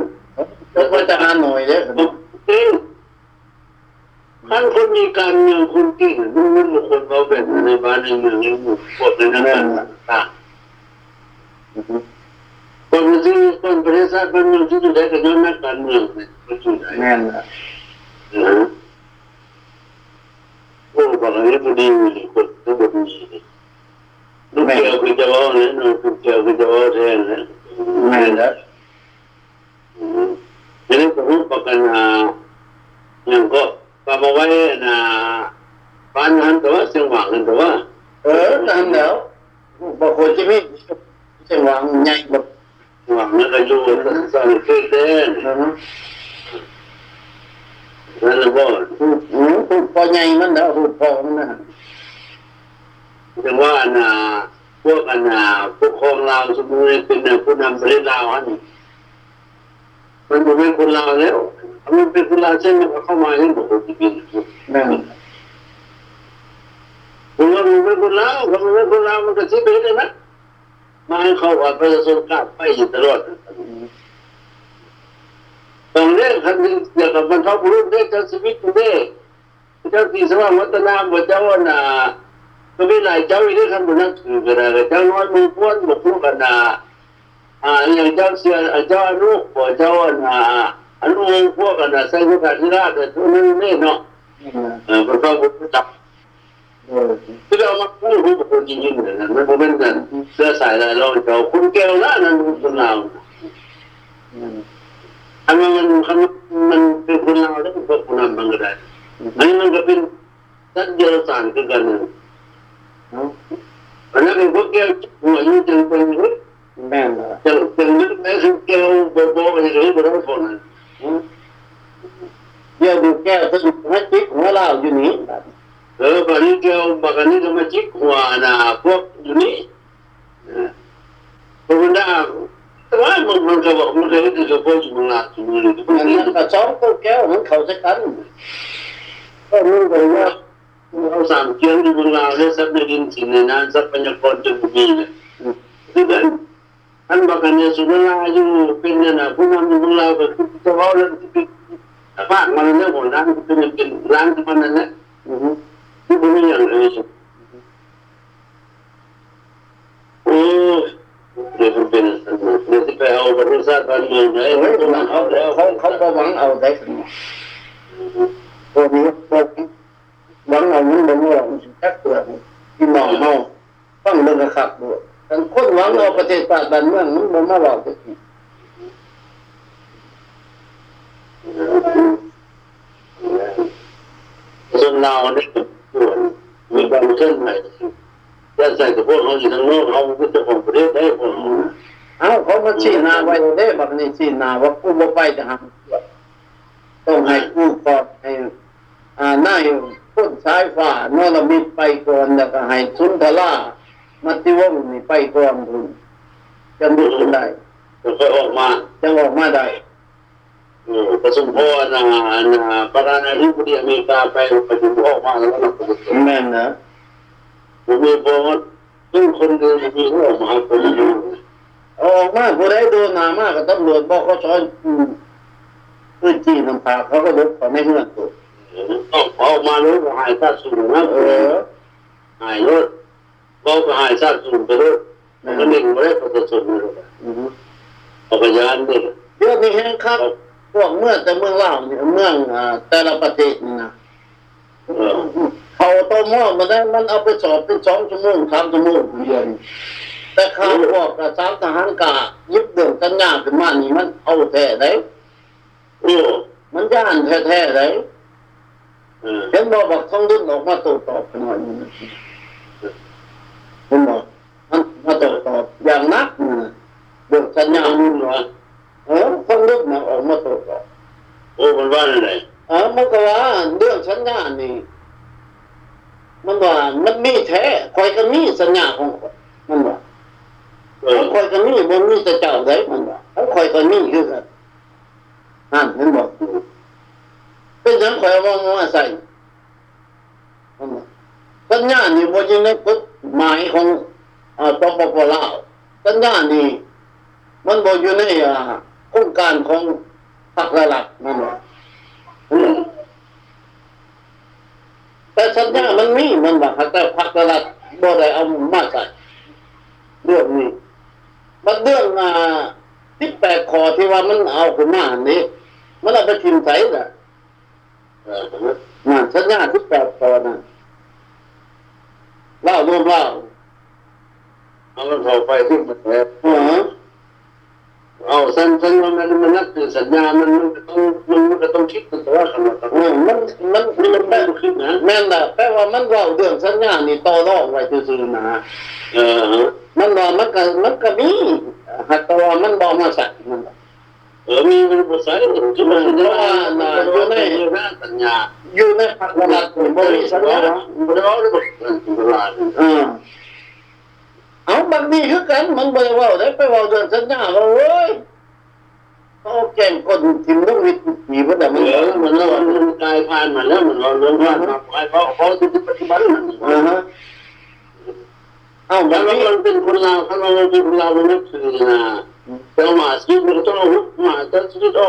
มันจะหาหน่อยเลย
ขั้นคนมีการเมืองคนกิ้งมันคนเราเป็นในบ้านในเมืองในหมู่พวกในนักการเมืองต่างคนประเทศชาติมันอยู่ที่ไหนกันย้อนนักการเมืองเนี่ยมันอยู่ไหน
แน่นละ
โอ้บางอันนี้พอดีคนทั้งหมดมีลูกเกี่ยวคือจะว่าเนี่ยลูกเกี่ยวคือจะว่าแทนนะ
แม่ละ
ทีนี้ผมประกันอย่างก็มาไว้บ้านนั้นแต่ว่าเสียงหวังนั่นแต่ว่า
นั่นแล้วบางคนจะไม่เสียงหวังใหญ่แบบ
หวังนั่นก็อยู่สั่งเกิดเด่นนั่นแหละบ่
พอใหญ่มันแล้วพอมันนะ
จังว่าพวกพวกครองลาวสมุนเป็นผู้นำประเทศลาวอันนี้มันเป็นคนลาวแล้วมันเป็นคนลาวเช่นมันเข้ามาเห็นบอกว่าจะเป็น
นั่น
ผมว่ามันเป็นคนลาวมันเป็นคนลาวมันก็ซื้อไปได้ไหมมาให้เขาว่าประชาชนกล้าไปอยู่ตลอดตอนนี้คันเกี่ยวกับบรรทบุรุษได้เจ้าชีวิตได้เจ้าที่สว่างวัฒนาบ่เจ้าก็มีหลายเจ้าอีกที่คันบ่นักถือก็ได้เจ้าน้อยมือพ้นบ่คู่กันอย่างเจ้าเสียเจ้าอนุบ่เจ้าอนุพวกกันใส่กุฏที่ราชแต่ตัวนึงนี่เนาะบรรทบุรุษจับ ที่เรามาพูดรู้กับคนจริงๆเนี่ยมันเป็นกันเสื้อสายอะไรเราจะคุณแก้วละนั่นคนเราอันนั้นมันเป็นคนเราแล้วเป็นคนนำบางกระไดอันนี้มันก็เป็นสัญญาสารคือกันนะอันนั้นเป็นพวกแก้วหัวยิ่งจึงเป็น
แม่นเหรอ
จึงแม้คือแก้วโบไปเลยไม่ต้องคนนั้น
เดี๋ยวดูแก้วจะให้จิ๊กหัวเราอยู่นี่
บางทีแก้วบางทีก็มาจิ๊กหัวนะพวกอยู่นี่พวกนั้นแต่ว่ามันก็บอกมันก็คือพวกจุ่มละจุ่มเลย
มันก็สองตัวแก้วมันเข้าใส่กันก็รู้เลยว่า
เอาสามเกี่ยวที่มันเราเนี่ยสับในดินสินในนั้นสับปัญญากรจนมีเนี่ยคือกันอันบอกกันเนี่ยสุนัขอยู่เป็นเนี่ยนะผู้นำอยู่เราก็คือจะว่าเรื่องที่เป็นภาคมันเนี่ยคนร้านเป็นร้านที่มันนั่นแหละที่มันไม่อย่างเลยโอ้เดี๋ยวมันเป็นเดี๋ยวที่ไปเอาบริษัทบ้านเมืองไหน
เฮ้ยเอาแล้วเขาก็หวังเอาได้พวกนี้พวกหวังเอามันบ่ว่ามันจักตัวที่มองเฮาฟังเบิ่งคักด้วยแต่คนหวังเอาประเทศชาติบ้านเมืองมันบ่มาเว้าจักที
ส่วนเราเนี่ยมีความเคลื่อนไหวแต่ใส่กับพวกเขาอยู่ทางโน้นเขาก็จะของประเทศได้พวก
เขาเขามาชี้หน้าไว้ได้บัดนี้ชี้หน้าว่าผู้บ่ไปจะหาต้องให้ผู้ก่อนให้นายพ้นสายฟ้านรมิตไปก่อนแล้วก็ให้สุนทรามัติวงศ์นี่ไปก่อนพุ่นจะมีขึ้นได้
จะค่อยออกมา
ได้
ประชุมพ่อประธานาธิบดีอเมริกาไปประชุมออกมาแล้วก็
แม่นนะ
ผมมีบอกว่าซึ่งคนเดินมีออกมาคน
ออกมาผู้ใดโดนหนามากก็ตำรวจบอกเขาช้อนพื้นที่น้ำผาเขาก็ลบเขาไม่เมื่อตัว
ออกมาแล้วก็หายซาสูงนะหายรถก็หายซาสูงไปรถมันเองไม่ได้ประสบเลยเอาพยานนี่
เดี๋ยวนี้แห้งครับพวกเมืองแต่เมืองลาวเนี่ยเมืองแต่ละประเทศนี่นะเขาตัวหม้อมันได้มันเอาไปสอบเป็น2 ชั่วโมง 3 ชั่วโมงเดือนแต่ข้าวพวกสามทหารกายึดเรื่องสัญญาขึ้นมานี่มันเอาแท้ได้มันย่านแท้ๆได้เห็นบอกท้องรุ่นออกมาโต้ตอบกันหน่อยเห็นบอกมันมาโต้ตอบอย่างนักเรื่องสัญญานู่นเหรอท้องรุ่นออกมาโต้ตอบ
มันว่าอะไร
มันก็ว่าเรื่องสัญญานี่มันว่ามันมีแท้คอยก็มีสัญญาของมันว่าคอยก็มีบ่มีแต่เจ้าได้มันว่าคอยก็มีคือกันนั่นมันบอกเป็นจังคอยว่าใส่สัญญานี่บ่อยู่ในกฎหมายของปปปลาวสัญญานี่มันบ่อยู่ในโครงการของพรรคหลักนั่นว่าแต่สัญญามันมีมันว่าแต่พรรคหลักบ่ได้เอามาใส่เรื่องนี้มันเรื่อง18 ข้อที่ว่ามันเอาขึ้นมานี่มันเอาไปทิ่มใส่น่ะสัญญา18 ข้อนั่นเล่ารวมเล่า
เอามันเข้าไปที่มันแล้วสัญญามันนับถือสัญญามันก็ต้องคิดตัวขนาดนั้น
มันได้
คิดนะ
แม่นน่ะแปลว่ามันเว้าเรื่องสัญญานี่ต่อรองไว้ซื่อๆนะมันว่ามันก็มีหากว่ามันบ่มาใส่มัน
มีมันบ่ใส่ที่มัน
ว่าอยู่ใน
สัญญา
อยู่ในพรรคหลักบ่มีสัญญา
บ่ได้เอาบ่
เอาบางทีคือกันมันบ่ได้เว้าได้ไปเว้าเรื่องสัญญาว่าโอ้ยเขาแก่งคนทิ่มลงวิทย์มีบ่ได้
มันแล้วมันกลายผ่านมาแล้วมันเรื่องผ่านมาเขาที่ปัจจุบันแล้วมันเป็นคนลาวถ้าเราเป็นคนลาวมันคือนะแต่มาสิมันต้องมาแต่สิเอา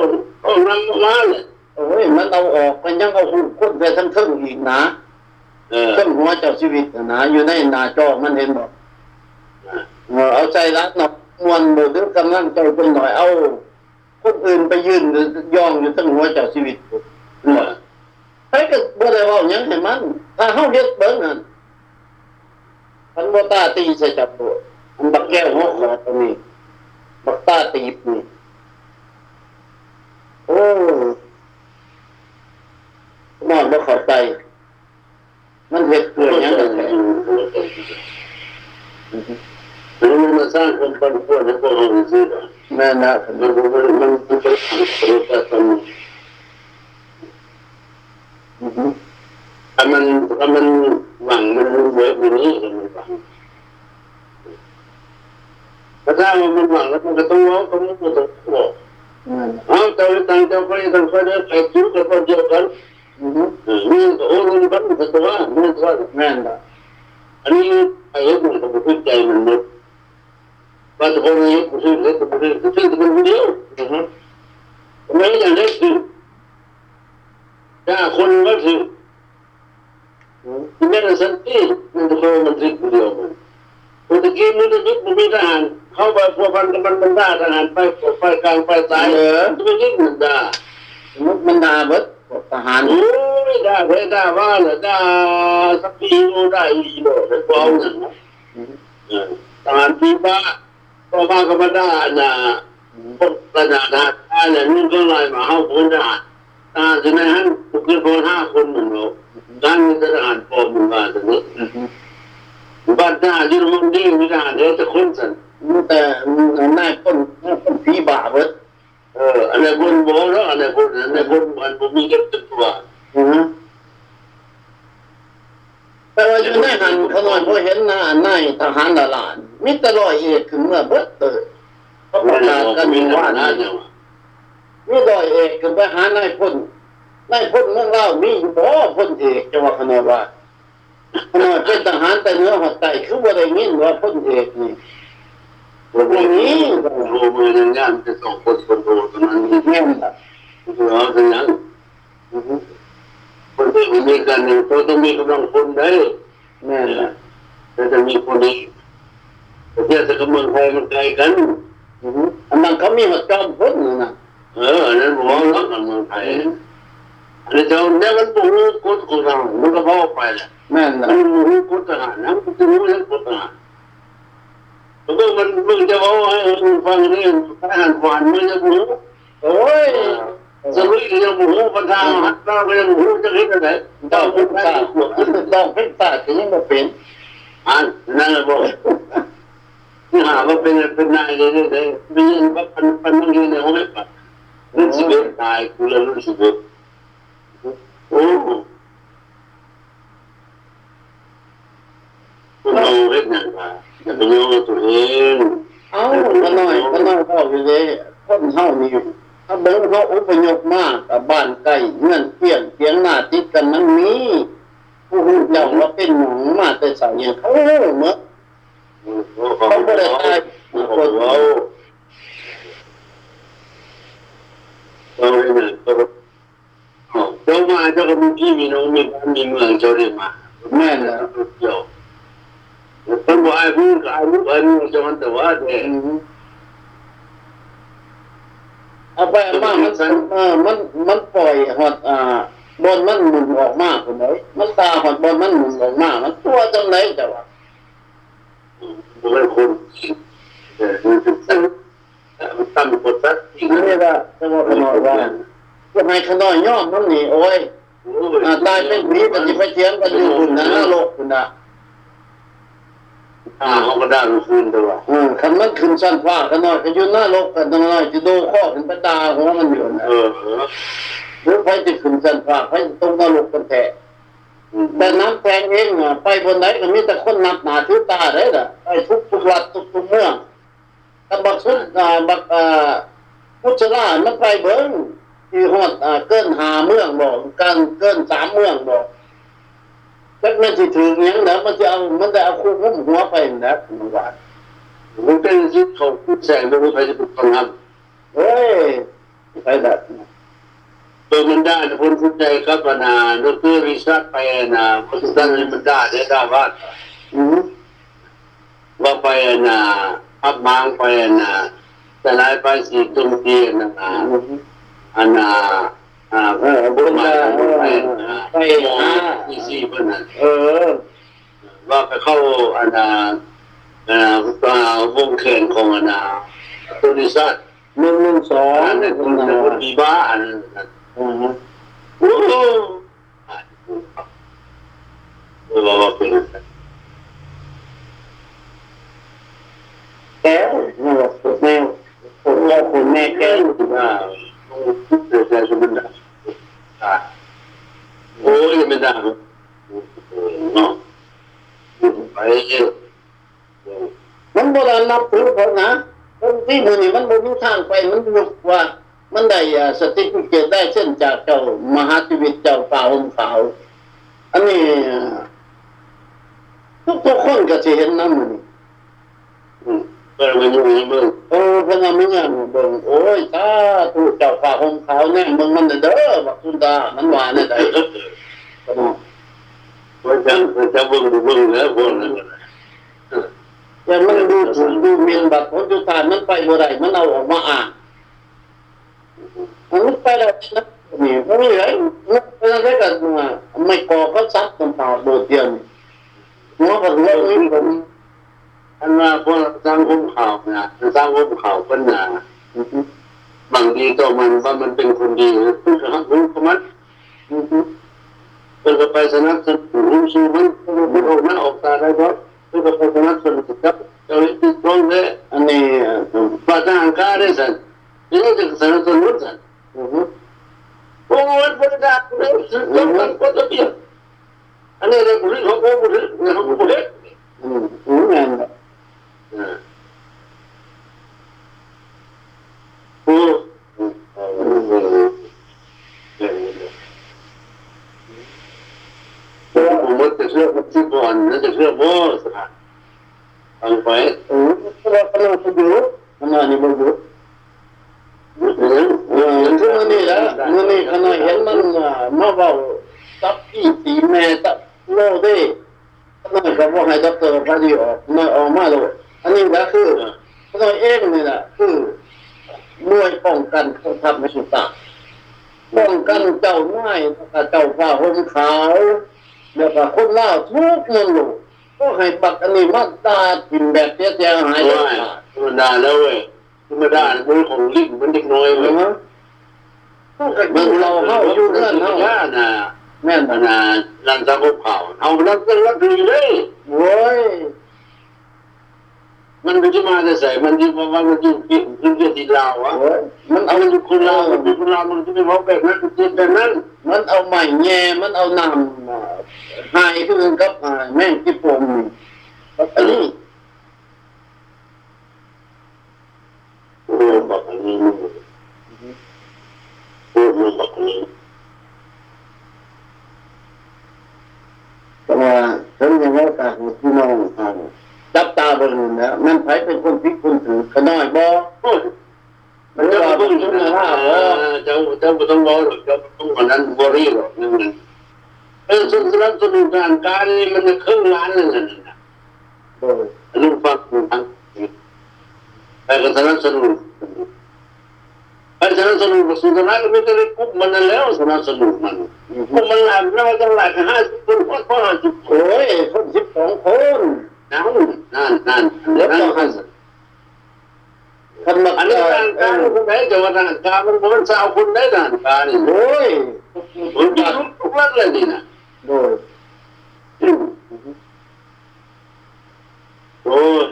นำมาเลย
โอ้ยมันเอาออกมันยังเอาคนไปทั้งทึ่งอีกนะทั้งหัวเจ้าชีวิตนะอยู่ในหน้าจอมันเห็นบ่เอาใจรักเนาะมวนบ่ถึงกำลังใจเพิ่นหน่อยเอาคนอื่นไปยืนย่องอยู่ทั้งหัวเจ้าชีวิตใครก็บ่ได้เว้าหยังให้มันถ้าเฮาเฮ็ดเบิ่งนั่น คันบ่ตาตีใส่จับตัวอันบักแก้วหัวขอดตรงนี้บักตาตีบนี่โอ้นอนบ่เข้าใจมันเฮ็ดเกิดหยังกันแท้
มันมาสร้างคนปั่นป่วนให้พวกเราซื้อ
แม่นนะ
มันไปทำโปรแกรมถ้ามันหวังมันเวิร์กอย่างนี้มันหวังถ้ามันหวังแล้วมันก็ต้องร้องต้องบอกเอาเจ้าต่างเจ้าไปต่างไปเนี่ยไปจุดกันเดียวกันนี่ก็โอ้ยมันเป็นตัวมันตัวแม่นละอันนี้ไอ้คนที่พูดใจมันหมดว่าตัวนี้พูดเรื่องตัวนี้ตัวนี้มันเดียวไม่อย่างนี้คือถ้าคนก็คือไม่ได้สันติมันจะโดนมันติดเดียวมันปกติมันจะยึดมันไม่ได้เข้าไปพวกมันได้ทหารไปกลางไปตายไม่ยึดมันได้
มันด่าเบิดทหาร
โอ้ยได้เพื่อได้ว่าเลยได้สักปีโอ้ได้อีโน่ได้กองนั่นนะทหารปีบ้าก็มาก็มาได้นะพวกกระดาษได้เนี่ยนี่ก็เลยมาเข้าพ้นได้ทหารจะในห้างขึ้นคน5 คนเหมือนเราด้านนี้ทหารปลอมมันมาแต่นี้บ้านทหารที่มันดีมีทหารเยอะจะคนสั่น
แต่นายคนผีบ้าเบิด
อันนี้คนโบแล้วอันนี้คนมันมีเก็บตัว
แต่ว่าอยู่ในหันเขาหน่อยพอเห็นหน้านายทหารละลานมิตรร้อยเอกขึ้นเมื่อเบิดเตยเขาประกาศกันว่ามีร้อยเอกขึ้นไปหานายพลเมืองเล่ามีอยู่บ่พลเอกจังหวัดขนอยว่าขนอยเป็นทหารแต่เนื้อหัดใจคือว่าได้ยินว่าพลเอกนี่
วันนี้โรมือในงานจะส่งคนโดตรงนั้น
แม่นล่ะ
เราเป็นยังคนที่มีกันหนึ่งตัวต้องมีกำลังคนได้
แม่นล่ะ
แต่จะมีคนนี้ประเทศกับเมืองไทยมันไกลกัน
อันนั้นเขามีหัดจอมพลนะ
อันนั้นบอกว่าเมืองไทยอันนี้เจ้าเนี่ยมันบุกกดของเรามันก็พอไปแหละ
แม่นล่ะ
มันบุกกดทหารนะมันจะรู้เรื่องกดทหารมึงจะบอกให้ฟังเรื่องทหารผ่านมึงจะรู้
โอ้ย
สรุปยังหูปัญหาหัดเราก็ยังหูจะคิดอะไร
ต้องเป็นตาต้องเป็นตาถึงจะเป็น
นั่นแหละบอกนี่หาว่าเป็นนายเลยไม่ใช่ว่าเป็นมึงยืนในห้องไม่ปัดรุ่น11นายกูเลยรุ่น11โอ้เราเฮ็ดอย่างไรจะไปโยงตัวเอง
ก็น้อยพ่ออยู่เลยคนเฮานี่ถ้าเบิ่งเขาอพยพมากับบ้านใกล้เงื่อนเปี้ยนเสียงหน้าติดกันมันมีผู้ฮู้เจ้าว่าเป็นหยังมาแต่ไสเขาเมื่อเขาบ่ได้ตาย
คนเราเนี่ยเจ้ามาเจ้าก็มีพี่มีน้องมีบ้านมีเมืองเจ้าได้มา
แม่นแล้ว
เจ้าคนบ่ไอ้พูดก็ไอ้พูดจะมันแต่ว่าเนี่ย
เอาไปมามันปล่อยหอดบนมันหมุนออกมาคนไหนมันตาหอดบนมันหมุนออกมามันตัวจังไหนจ้ะวะ
มันคนมันตั้งกฎซัด
จริงนี่ละจังหวะขนอยว่าจะให้ขนอยย่อมมันนี่โอ้ยตายเป็นผีปฏิไปเทียงกันอยู่คุณนะโลกคุณนะ
เขาก็ได้รู้คืนตัว
คันมันขึ้นชั้นฟ้าขนอยก็อยู่หน้าโลกกันตรงนั้นจะดูข้อขึ้นไปตาหัวมันอยู่นะหรือไปจะขึ้นชั้นฟ้าไปตรงหน้าโลกกันแท้แต่น้ำแพงเองไปบนไหนก็มีแต่คนนับหนาถือตาได้ล่ะไปทุกวัดทุกเมืองแต่บักสุดบักพุทธรามันไปเบิ้งที่ฮอดเกิน5 เมืองบอกกันเกิน3 เมืองบอกแล้วมันสิถึงยังนะมันจะเอามันได้เอาคู่หุ้มหัวไปนะมันว่า
มันเป็นที่เขาพูดแสงไม่รู้ใครจะเป็นคนท
ำเฮ้ยใครแบบ
ตัวมันได้นะคนพูดใจครับนะดร.ริชาร์ดไปนะมันตั้งมันได้ได้ว่าว่าไปนะพับมางไปนะแต่ลายไปสีตรงเตียนนะอันนะบุญมาไปหาที่สี่เพื่อน
ม
ว่าไปเข้าอันวงแขนของตุนิสัต
112
อันนั้นคุณดีบ้าอันนั้นโอ้โหว่าเป็น
แก้วนี่ว่าแนวคนแม่แก้ว
ว่าเกิดอะไรขึ้นได้โอ้ยไม่ได้เนาะไปเยอะ
มันโบราณนับถือคนนะคนที่มือนี่มันบ่มีทางไปมันรู้ว่ามันได้สติฟิเคตได้เช่นจากเจ้ามหาชีวิตเจ้าป่าองค์ขาวอันนี้ทุกคนก็สิเห็นนำมื้อนี้
เบิ่งมันอยู่เบิ่ง
เพิ่นว่ามีหยังเบิ่งโอ้ยสาธุเจ้าป่าองค์ขาวแน่เบิ่งมันเด้อบักสุนดามันว่าแน่ใดก็บ่
จะเบิ่งแล้วพวกนั้น
แต่มันดูหมิ่นบัดผลสุดท้ายมันไปบ่ได้มันเอาออกมาอ่านมันไปแล้วนะนี่บ่มีไผมันเป็นอะไรกันว่าไม่ก่อเขาซักกันเปล่าโดดเดี่ยวนี่หัวก็หัวนี่ผม
อันว่าพวกสร้างภูเขานะสร้างภูเขาเป็นบางทีตัวมันว่ามันเป็นคนดีคือฮักรู้เขามันเป็นก็ไปสนับสนุนรู้สู้มันเป็นออกหน้าออกตาได้เพราะเป็นก็ไปสนับสนุนกับเจ้าหน้าที่ตรงเลย
อันนี้
ประธานการได้สั่นนี่จะสนับสนุนสั่นโอ้ยบริการเลยสุดยอดกันก็จะเปลี่ยนอันนี้เลยบุรีของผมบุรีของผมบุรี
แม่น
ผมจะเชื่อที่ก่อนแล้วจะเชื่อโม่สถานฟังไป
เรากำลังจะอยู่มันนี่บ่อยู่ทุกมื้อนี้แหละมื้อนี้ขณะเห็นมันมาเว้าตับพี่สีแม่ตับโลเด้นั่นก็บ่ให้ดอกเตอร์พาดีออกมาออกมาโลดอันนี้ก็คือตัวเองนี่แหละคือหน่วยป้องกันเขาทำให้สุดตาป้องกันเจ้าน้อยเจ้าฟ้าห่มขาวแล้วก็คนลาวทุกเมืองโลกก็ให้บักอันนี้มาตากินแบบเสียหาย
ธรรมดาแล้วเว้ยธรรมดามือของลิ้นมันเด็กน้อยเลย
มั้งก็กินเราเฮาอยู่เรือนเฮา
แม่นนั่นจะพวกเขาเอานั่นก็รักดีเลย
โว้ย
มันไม่จะมาจะใส่มันที่ว่ามันอยู่ที่ลาวอ่ะ
มันเอา
อยู่คนลาวมันอยู่คนลาวมันจะไม่บอกแบบนั้นจะแบบนั้น
มันเอาไม้แง่มันเอาน้ำหายคือกับแม่งที่ปมอันนี้
โอ้บอกอันนี้โอ้บอกอันนี้
แต่ว่าฉันยังว่าการพี่น้องจับตาเบิ่งนะมันไผเป็นคนพิกคนถือขน้อยบ่
มันจะมาเบิ่งชุดนะเจ้าต้องบอกหรอกเจ้าต้องวันนั้นบริหรอกนั่นส่วนสนับสนุนการนี่มันจะครึ่งล้านนึงนะลูกฟังทั้งไปกับสนับสนุนไปสนับสนุนสุดท้ายก็ไม่ได้กุ๊บมันแล้วสนับสนุนมันกุ๊บมันหลายแล้วจะหลาย50 คนพอ50
โอ้ยคน12 คน
นั่นเดี๋ยวต้องให้อันนี้การคนไหนจะว่าการมันสาวคนได้ด่านการนี่
โอ้ย
มันมีทุกวันเลยนี่นะ
โอ้ย
โอ้ย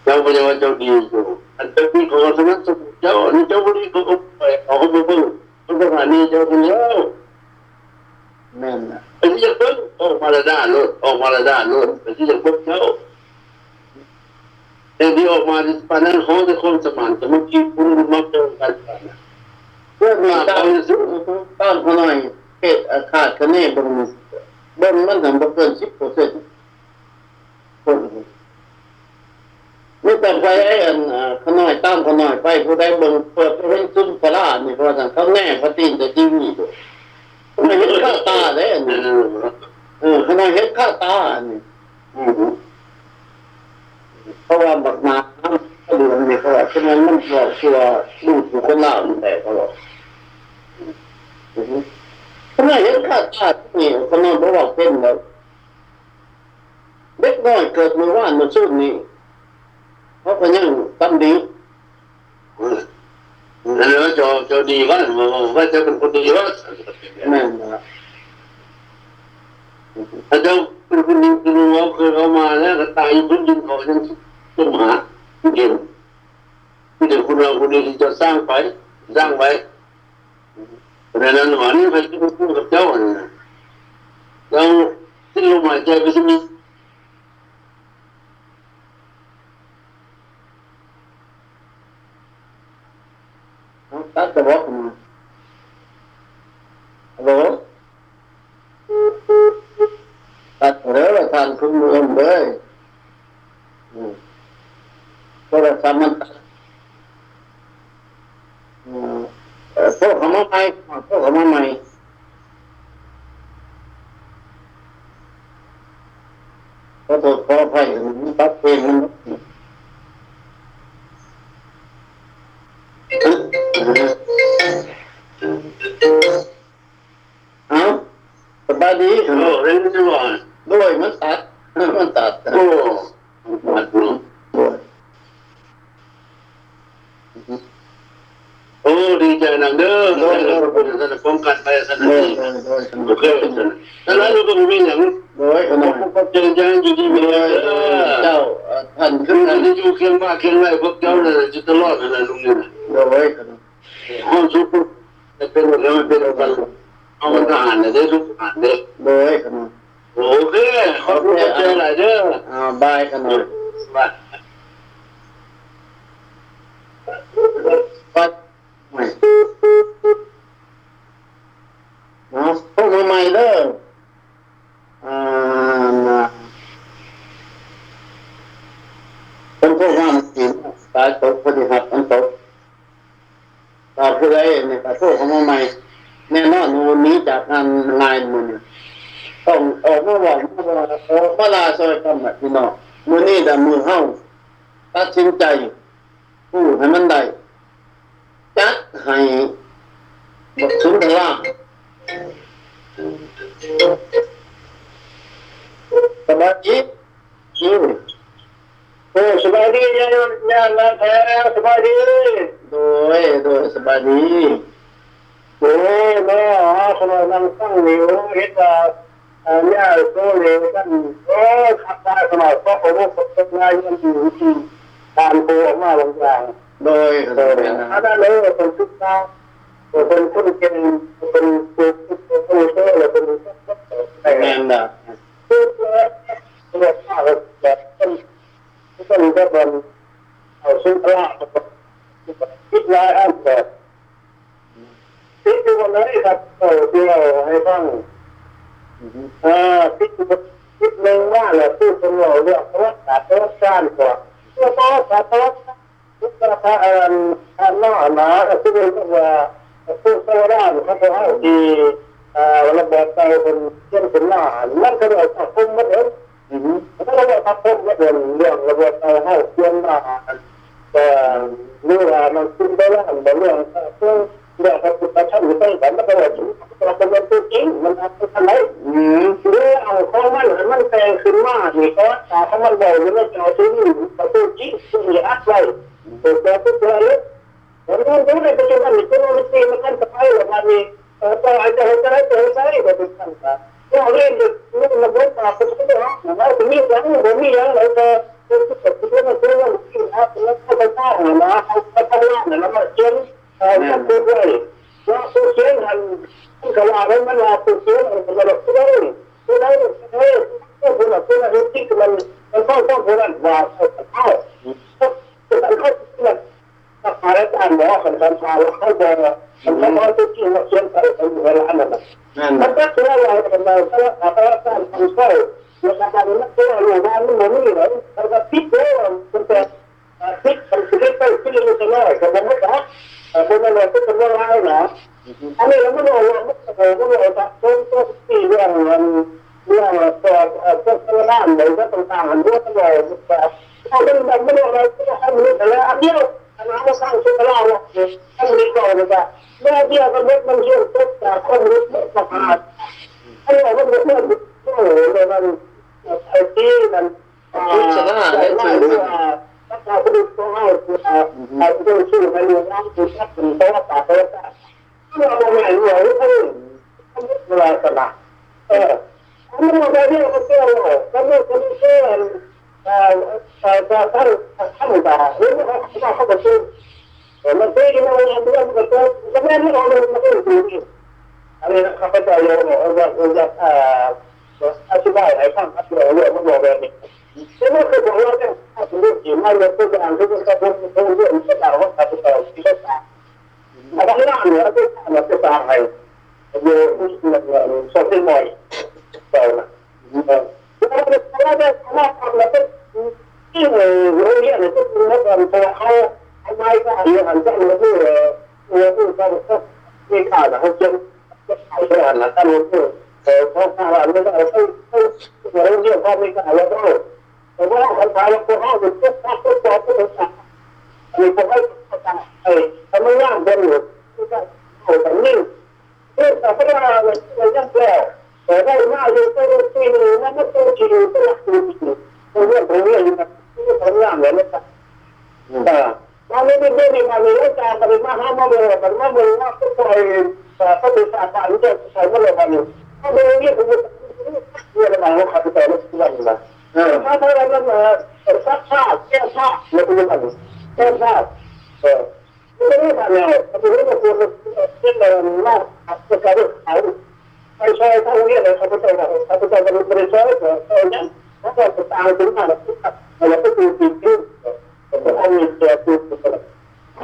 เจ้าพระเจ้าเจ้าดีอยู่อันเจ้าพี่ของสนับสนุนเจ้าอันนี้เจ้าบริเขาไปเอาไปเพิ่มคนสถานีเจ้าคนเดียว
แม่นนะ
ไอ้ที่จะเพิ่งออกมาละด้านโลดไอ้ที่จะเพิ่งเจ้าแต่ที่ออกมาในปานนั้นเขาจะคนสมานจะมาคิดคุณมาเจอกัน
เพื่อมีตั้งขน่อยเกิดขาดคะแนนบนมันทำบ่เกิน 10% คนนี่แต่ไปไอ้ขน่อยตั้งขน่อยไปผู้ใดเบิ่งเปิดเห็นซุ่มปลานี่เพราะว่าเขาแน่เขาตีนแต่ทีวีด้วยไม่เห็นข้าตาเลยอันนี้ขณะเห็นข้าตาอันนี้เพราะว่าบักนาเขาดูนี่เขาว่าฉะนั้นมันบอกตัวลูกคนเล่าแต่เขาบอก ทำไมเห็นข้าตานี่คนนั้นบอกว่าเป็นแล้วเด็กน้อยเกิดเมื่อวานมาสู้นี่เขาก็ยังตั้มดี
แล้วจะดีว่าว่าจะเป็นคนดีว่า
แม่นนะ
ถ้าเจ้าเป็นคนดีคือเราเคยเอามาแล้วก็ตายอยู่พื้นดินเขายังต้นหาเย็นที่เด็กคนเราคนนี้ที่จะสร้างไปสร้างไว้เพราะนั้นวันนี้ไปพูดกับเจ้าเนี่ยเราที่ลมหายใจไปที่มี
ตัดจะบอกมาฮัลโหลตัดเลยทานคุณมือเลยโทรศัพท์มันพวกเขามาใหม่พวกเขามาใหม่ขอโทษขออภัยตัดเองมันเอาสบายดี
เรื่องที่ว่า
ด้วยมันตัด
โอ้มาดูโอ้ดีใจนังเด้อเราเป็นสังคมกันไปสักทีโอเคแต่แล้วเราก็ไม่อย่าง
ด้วย
ก็เจอยังอยู่ที่เมือง
เจ้าท่าน
คือท่านที่อยู่เคียงมาเคียงไรพวกเจ้าเนี่ยจะตลอดเลยลุงเนี่ย
ด้วย
ห้องชุดจะเป็นอะไรไม่เป็นอะไรเอามันทหารเนี่ยได้ทุกทหารเนี่ย
ด้วย
โอเคขอบคุณเจออะไรเด้
อบายกันหน่อย
บาย
ปัดไม่เนาะพวกใหม่เด้อเป็นพวกว่ามันกินตายตกปฏิหัดมันตกต่อคืออะไรเนี่ยแต่พวกของใหม่แน่นอนวันนี้จากงานลายมือต้องออกมาบอกมาลาซอยกันแบบพี่น้องมือนี้แต่มือเฮาตัดสินใจพูดให้มันได้จัดให้บทสุนทรภพสบายดี
สบายดียังมาแท้สบายดี
โดยสบายดี
โอ้แม่คนนั่งฟังอยู่เห็นว่าเนี่ยโตเลยกันขับได้สมัยก็ผมก็ทำงานยังอยู่ที่ตามโคมาบางอย่าง
โดย
ถ้าได้เลยเป็นทุกท่าเป็นคนเก่งเป็นผู้เชี่ยวเป็น
แม่น่ะ
คือตัวข้าวแบบต้นก็เป็นเอาสุภาพคิดร้ายอันแบบคิดดูวันนี้ครับเดียวให้ฟังคิดหนึ่งว่าแหละพูดเป็นเราเรื่องเพราะว่าขาดตัวการกว่าเพราะว่าขาดตัวทุกประการหน้าหนาที่เรียกว่าผู้สร้างด้านเขาจะให้ดีระบบใจเป็นเช่นเป็นหน้านั่นก็เลยสังคมมันเองถ้าเราสังคมมันเองเรื่องระบบใจให้เช่นหน้าแต่เรื่องมันขึ้นได้แล้วแต่เรื่องเรื่องการปฏิบัติอยู่ตั้งแต่ไม่เคยเราเป็นตัวจริงมันทำอะไรหรือเอาข้อมันแปลงขึ้นมาอีกเพราะถ้ามันบอกว่าเราจะเอาสิ่งนี้ตัวจริงสิ่งนี้อะไรตัวตัวเลยแล้วก็ในปัจจุบันนี้ก็มันเป็นมันจะไปแบบนี้แต่อาจจะจะได้แบบนี้กันครับเราเรียนรู้ระบบการปฏิบัติเราถึงมีอย่างเราจะจะปฏิบัติตัวเราที่นะแล้วก็ไปสร้างนะเขาทำงานแล้วมาเชื่อมันเป็นด้วยว่าผู้เชี่ยวชาญก็ว่ามันว่าผู้เชี่ยวชาญมันก็ได้ผู้ใดผู้นั้นที่มันต้องผู้นั้นว่าเขาอะไรอ่านหมอคนทำชาแล้วเขาจะมันก็ตัวจริงว่าเชื่อมกันเป็นเวลานั้นมันก็คืออะไรเป็นเราถ้าเราสร้างความเศร้าแล้วการนั้นก็เราอยู่บ้านมันไม่เหรอเราก็คิดว่ามันจะคิดมันคิดไปคิดเลยจะน้อยก็ไม่ได้คนเราก็จะว่าอะไรนะอันนี้เราไม่รู้ว่าไม่รู้ว่าต้นที่เรื่องตัวด้านเลยก็ต่างๆมันด้วยกันเลยแต่เขาเป็นแบบไม่รู้อะไรก็ให้รู้แต่ละอันเดียว
น้ำมาสร้างชุดเราต้องรีบก่อนเลยจ้ะเมื่อเดียวกันมันเชื่อมตุ๊กจากคนรู้สภาพให้เราไม่รู้โอ้โหเลยมันไอ้ที่มัน
ชนะได้ถือ
ถ้าเราไปดูตัวเราเราไปดูชื่อไปดูน้ำดูชัดเป็นโต๊ะตาโต๊ะจ้ะเราไม่รู้เลยเขาเวลาสละมันมาได้เรื่องมันเชื่อเราแล้วมันเชื่อท่านตาหรือว่าเขาจะชื่อมันเชื่อที่เราอย่างเดียวมันก็จะไม่ได้เราเลยมันก็อยู่ดีอันนี้ข้าพเจ้าอยากอธิบายให้ฟังครับเราเรื่องมันบอกแบบนี้แต่เมื่อคือผมเราเนี่ยถ้าเป็นเรื่องจริงไม่เลยตัวอย่างที่มันก็เป็นเรื่องที่เราว่าข้าพเจ้าที่เขาตาแต่บางอย่างเนี่ยเราจะตามให้เยอะมันสดที่บ่อยเจ้านะเราได้ทำแล้วก็ที่โรงเรียนเนี่ยที่เมื่อก่อนพอเขาทำไมก็หันใจมาที่เขามีข่าวนะเขาเจอข่าวเรื่องนั้นถ้ารู้เขาข่าวอะไรก็เขาเรื่องเขาไม่ข่าวแล้วก็แต่ว่าเขาข่าวแล้วก็เขาเป็นผู้ข่าวผู้บอกผู้สั่งมีคนให้สั่งทำไม่ยากเป็นอยู่ที่ก็เขาแต่นิ่งแต่พระราเรายังแปลแต่ได้มาอยู่ตัวที่นี่มันไม่ตัวจริงตัวจริงตัวเรื่องอยู่นะที่ทำงานเลยนะครับเราไม่ได้มาเลยการปฏิมาห้ามาเลยปฏิมาเลยว่าผู้ป่วยปฏิบัติการนี้จะใช้มาเลยวันนี้ถ้าเรื่องนี้ผมจะเรื่องอะไรเขาจะแต่ละวันนะถ้าเราเรื่องซักผ้าแก้ผ้าเนี่ยเป็นยังไงแก้ผ้าไม่ได้ทำแล้วแต่เรื่องมันควรเป็นเรื่องมากเป็นการเขาไม่ใช่ทั้งนี้เลยเขาจะเป็นบริษัทเนี่ยเขาก็จะตามถึงขนาดที่เราไปดูจริงเป็นอันนี้เดียวคือ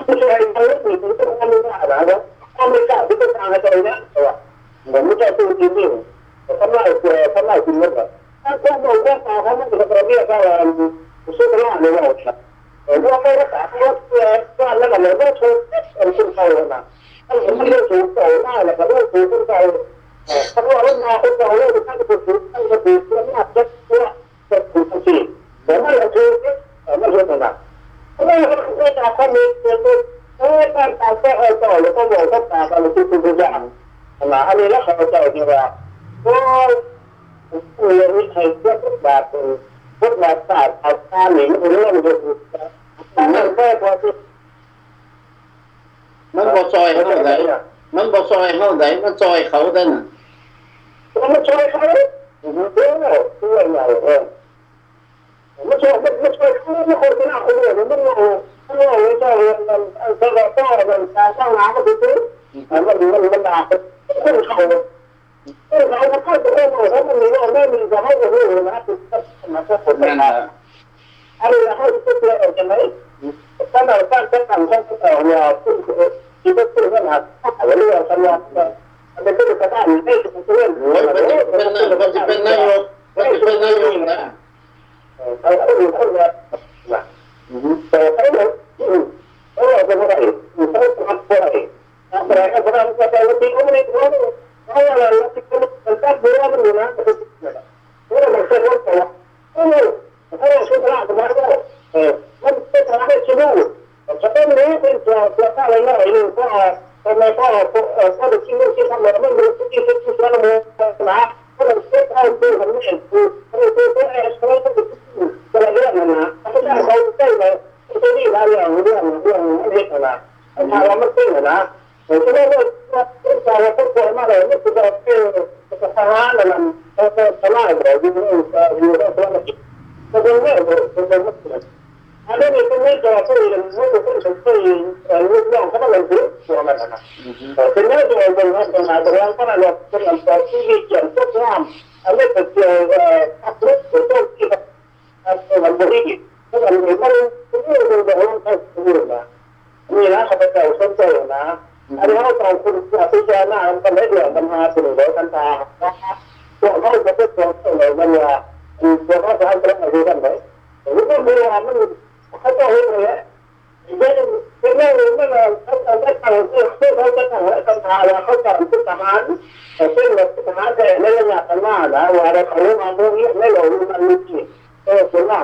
ไม่ใช่เขาไม่ถึงต้องทำไม่ได้นะเขาไม่กล้าที่จะทำอะไรเนี่ยเหมือนไม่ใช่ตัวจริงแต่ทำไรทำไรจริงเลยถ้าเขาบอกว่าเขาไม่จะเรียกว่าสู้กันเลยว่าว่าไม่รักษาเขาว่าแล้วก็เลยว่าถูกคุณเขาเลยนะถ้าเห็นมันเรื่องถูกโตหน้าเลยก็เรื่องถูกคุณเขาถ้าว่าเรื่องงานคุณเขาเรื่องท่านจะถูกท่านจะถูกเรื่องงานจะถูกทันทีแต่ไม่ถูกไม่ถูกนะไม่ไม่ตาเขามีเรื่องการตาแก้ต่อแล้วก็บอกเขาตาอะไรที่คุณอย่างนะอันนี้แล้วเขาจะที่ว่าโอ้ยเรื่องนี้ใครเรื่องแบบพวกแบบศาสตร์เอาการหนีมันเรื่องเดียวมันแค่พอที่
มันบ่ซอยเฮาได้มันบ่ซอยเฮาได้มันซอยเขาได้น่ะ
มันช่วยเขาช่วยเรามันช่วยเขาไม่คนที่น่าคนเดียวมันไม่ใช่ถ้าเราต้องมันการสร้างน้ำก็คือมันด่าคนเขาเขาเข้าไปโอ้โหถ้ามันมีเราไม่มีจะให้คนอื่นนะคือมันก็ผลไม่ได้อะไรให้ทุกเรื่องจะไหมถ้าเราตั้งใจทำเนี่ยที่ก็คือว่าถ้าเรื่องสัญญามันเป็นเรื่องกระด้างไม่ใช่เรื่อง
โอ้ยมันจะเป็นนายกนะ
เขาแบบแต่เขาเป็นอะไรเขาทำอะไรอะไรก็ทำแต่วันที่เขาไม่ได้เขาอะไรที่มันก็ดูว่ามันอยู่นะมันเป็นว่าเขาช่วยตลาดมามันเป็นทางให้ชิลูจะเป็นนี้เป็นตัวอะไรเงี้ยหรือก็ทำไมก็จะชิลูที่ทำอะไรไม่รู้ที่ที่สารมือนะก็เลยเช็คเอาดูทำนี่คือเขาเรื่องนั้นนะเขาได้เขาได้เลยที่นี่เรื่องไม่เห็นนะถ้าเราไม่เป็นนะแต่ที่นี่ว่าเป็นการเราต้องควรมาเลยไม่คือเราเป็นสถานะนั้นเราเป็นสลายเลยอยู่แล้วตัวนักก็เป็นเรื่องเป็นไม่เป็นอันนี้เป็นเรื่องที่เราไม่ต้องสนใจเรื่องเขาต้องเรียนรู้ตัวมันนะเป็นเรื่องที่เราเป็นตรงนั้นตรงนั้นก็เราเป็นตัวที่เกี่ยวกับงานอันนี้เป็นเกี่ยวกับเรื่องที่มันบริสุทธิ์มันเป็นเรื่องที่เราต้องรู้นะนี่นะเขาไปเจอคนเจอนะอันนี้เขาต้องคุณพิจารณากันได้เรื่องปัญหาสิ่งเดียวกันตาตัวเขาจะเป็นตัวเองมันว่าตัวเขาจะให้เป็นอะไรกันไหมหรือว่าเวลามันเขาจะเห็นเลยเป็นเรื่องเมื่อเขาได้ทำเขาจะทำปัญหาแล้วเขาจะเป็นทหารแต่เป็นทหารแต่ในระยะตั้งนานนะว่าเราเขาเรื่องมาเรื่องนี้ไม่หลงมันมีส่วนมาก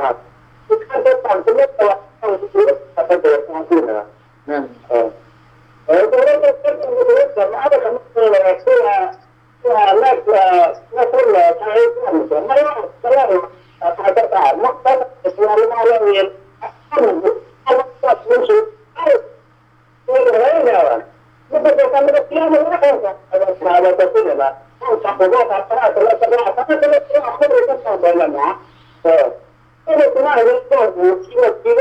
คือขั้นตอนเป็นเรื่องตัวต้อง ถ้าไปเจอทางขึ้นนะ
นั่น
ตัวนี้ก็เป็นสมัยที่มันเป็นอะไรที่ว่าแรกคนใช้กันแต่ไม่ว่าจะเล่าภาษาต่างๆมันก็จะเรียนมาเรียนเอาก็รู้สึกตัวอะไรเนี่ยมันเป็นการเรียนรู้นะครับเราจะพูดอะไรต้องทำให้เราทำได้แต่ละแต่ละถ้าจะเรียนรู้คนอื่นก็ทำได้นะก็เลยคุณนายเรียนก็ที่ก็เป็นอ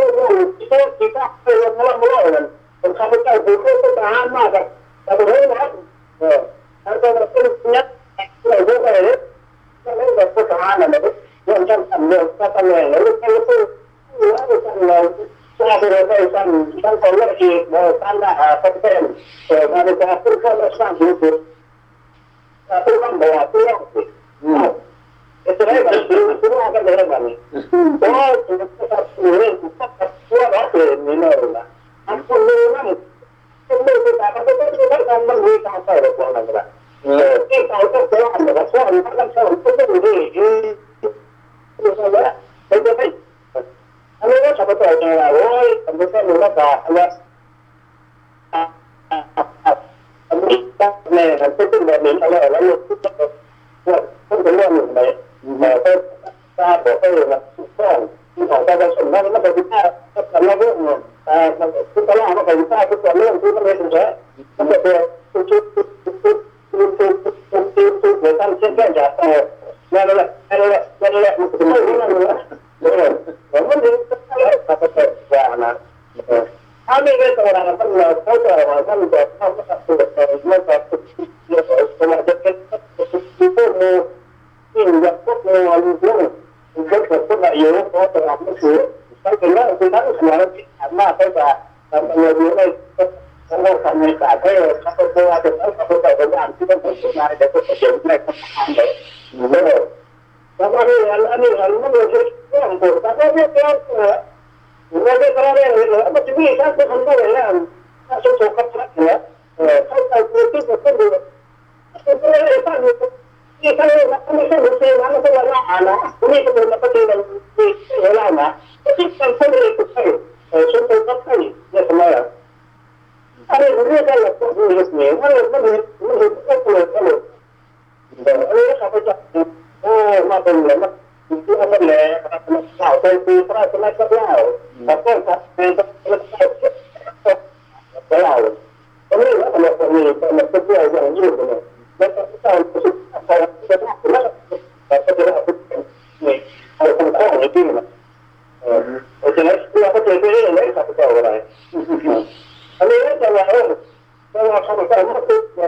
ะไรผมข้าพเจ้าผู้คนทหารมากแต่ผมไม่นะแล้วก็เป็นนักเราเยอะไปเลยก็ไม่แบบทหารนะเนี่ยเรื่องการทำเรื่องการทำงานแล้วก็ว่าเราทราบเลยว่าการคนละอีกการละพัฒนาการในการพูดกันและสร้างชีวิตพูดกันบ่อยพูดกันitu lah semua akan dalam ni. Oh, kita suruh kita buat apa ni lah. Aku memang semua kita akan memberi kata orang lain. Kita akan berdoa kepada Tuhan akan selalu memberi. Itu saja. Jadi, kalau kita sampai tahu yang lain, kita perlu ada Allah. Kita ni, kita ni kalau Allah kita không có lo được đấy mà ta có cái là con nhưng mà ta đang sống nó phải ta nó biết mà chúng ta làm nó phải ta cái chuyện lương chúng ta nên thế nó phải người ta sẽ cái giả đây là một cái mới nữa rồi vấn đề ta có thể giả là hai mươi cái tờ là phân là hỗ trợ mà phân được không có tập được nó có là cái nhưng gặp các người rất là rất là yếu có thể làm được thứ cái đó là tôi nói là hẳn là cái là người yếu đây không có khả năng cả cái các cô ai được các cô phải làm chứ không phải này để tôi sẽ này không làm đấy rồi các bạn anh nó người cái hàng của các bạn biết cái cái này là mà chỉ biết các cái không có để làm các số các phát nữa không phải cái không được cái nàyนี่ถ้าเราไม่ใช่รู้สึกว่าเราต้องละอ่านนะนี่ก็เป็นปฏิบัติที่เรานะที่การพูดเรื่องก็ใช่ชุดก็ใช่เนี่ยทำไมอ่ะอันนี้เรื่องการหลักการเรื่องนี้ว่ามันก็เกิดขึ้นแต่อันนี้ข้าพเจ้าโอ้มาเป็นเลยมาที่อันนั้นแหละมันข่าวใจตีพระสมัยสักแล้วแต่ก็จะเป็นเราตรงนี้ว่าเราตรงนี้มันเป็นเรื่องอย่างยิ่งเลยแล้วก็ต้องพอจะทำแล้วก็จะเอาไปนี่เอาคนข้องนี่นะเพราะฉะนั้นเราก็จะไปเรื่องนี้ข้าพเจ้าอะไรอันนี้จะว่าข้าพเจ้าไม่คิดว่า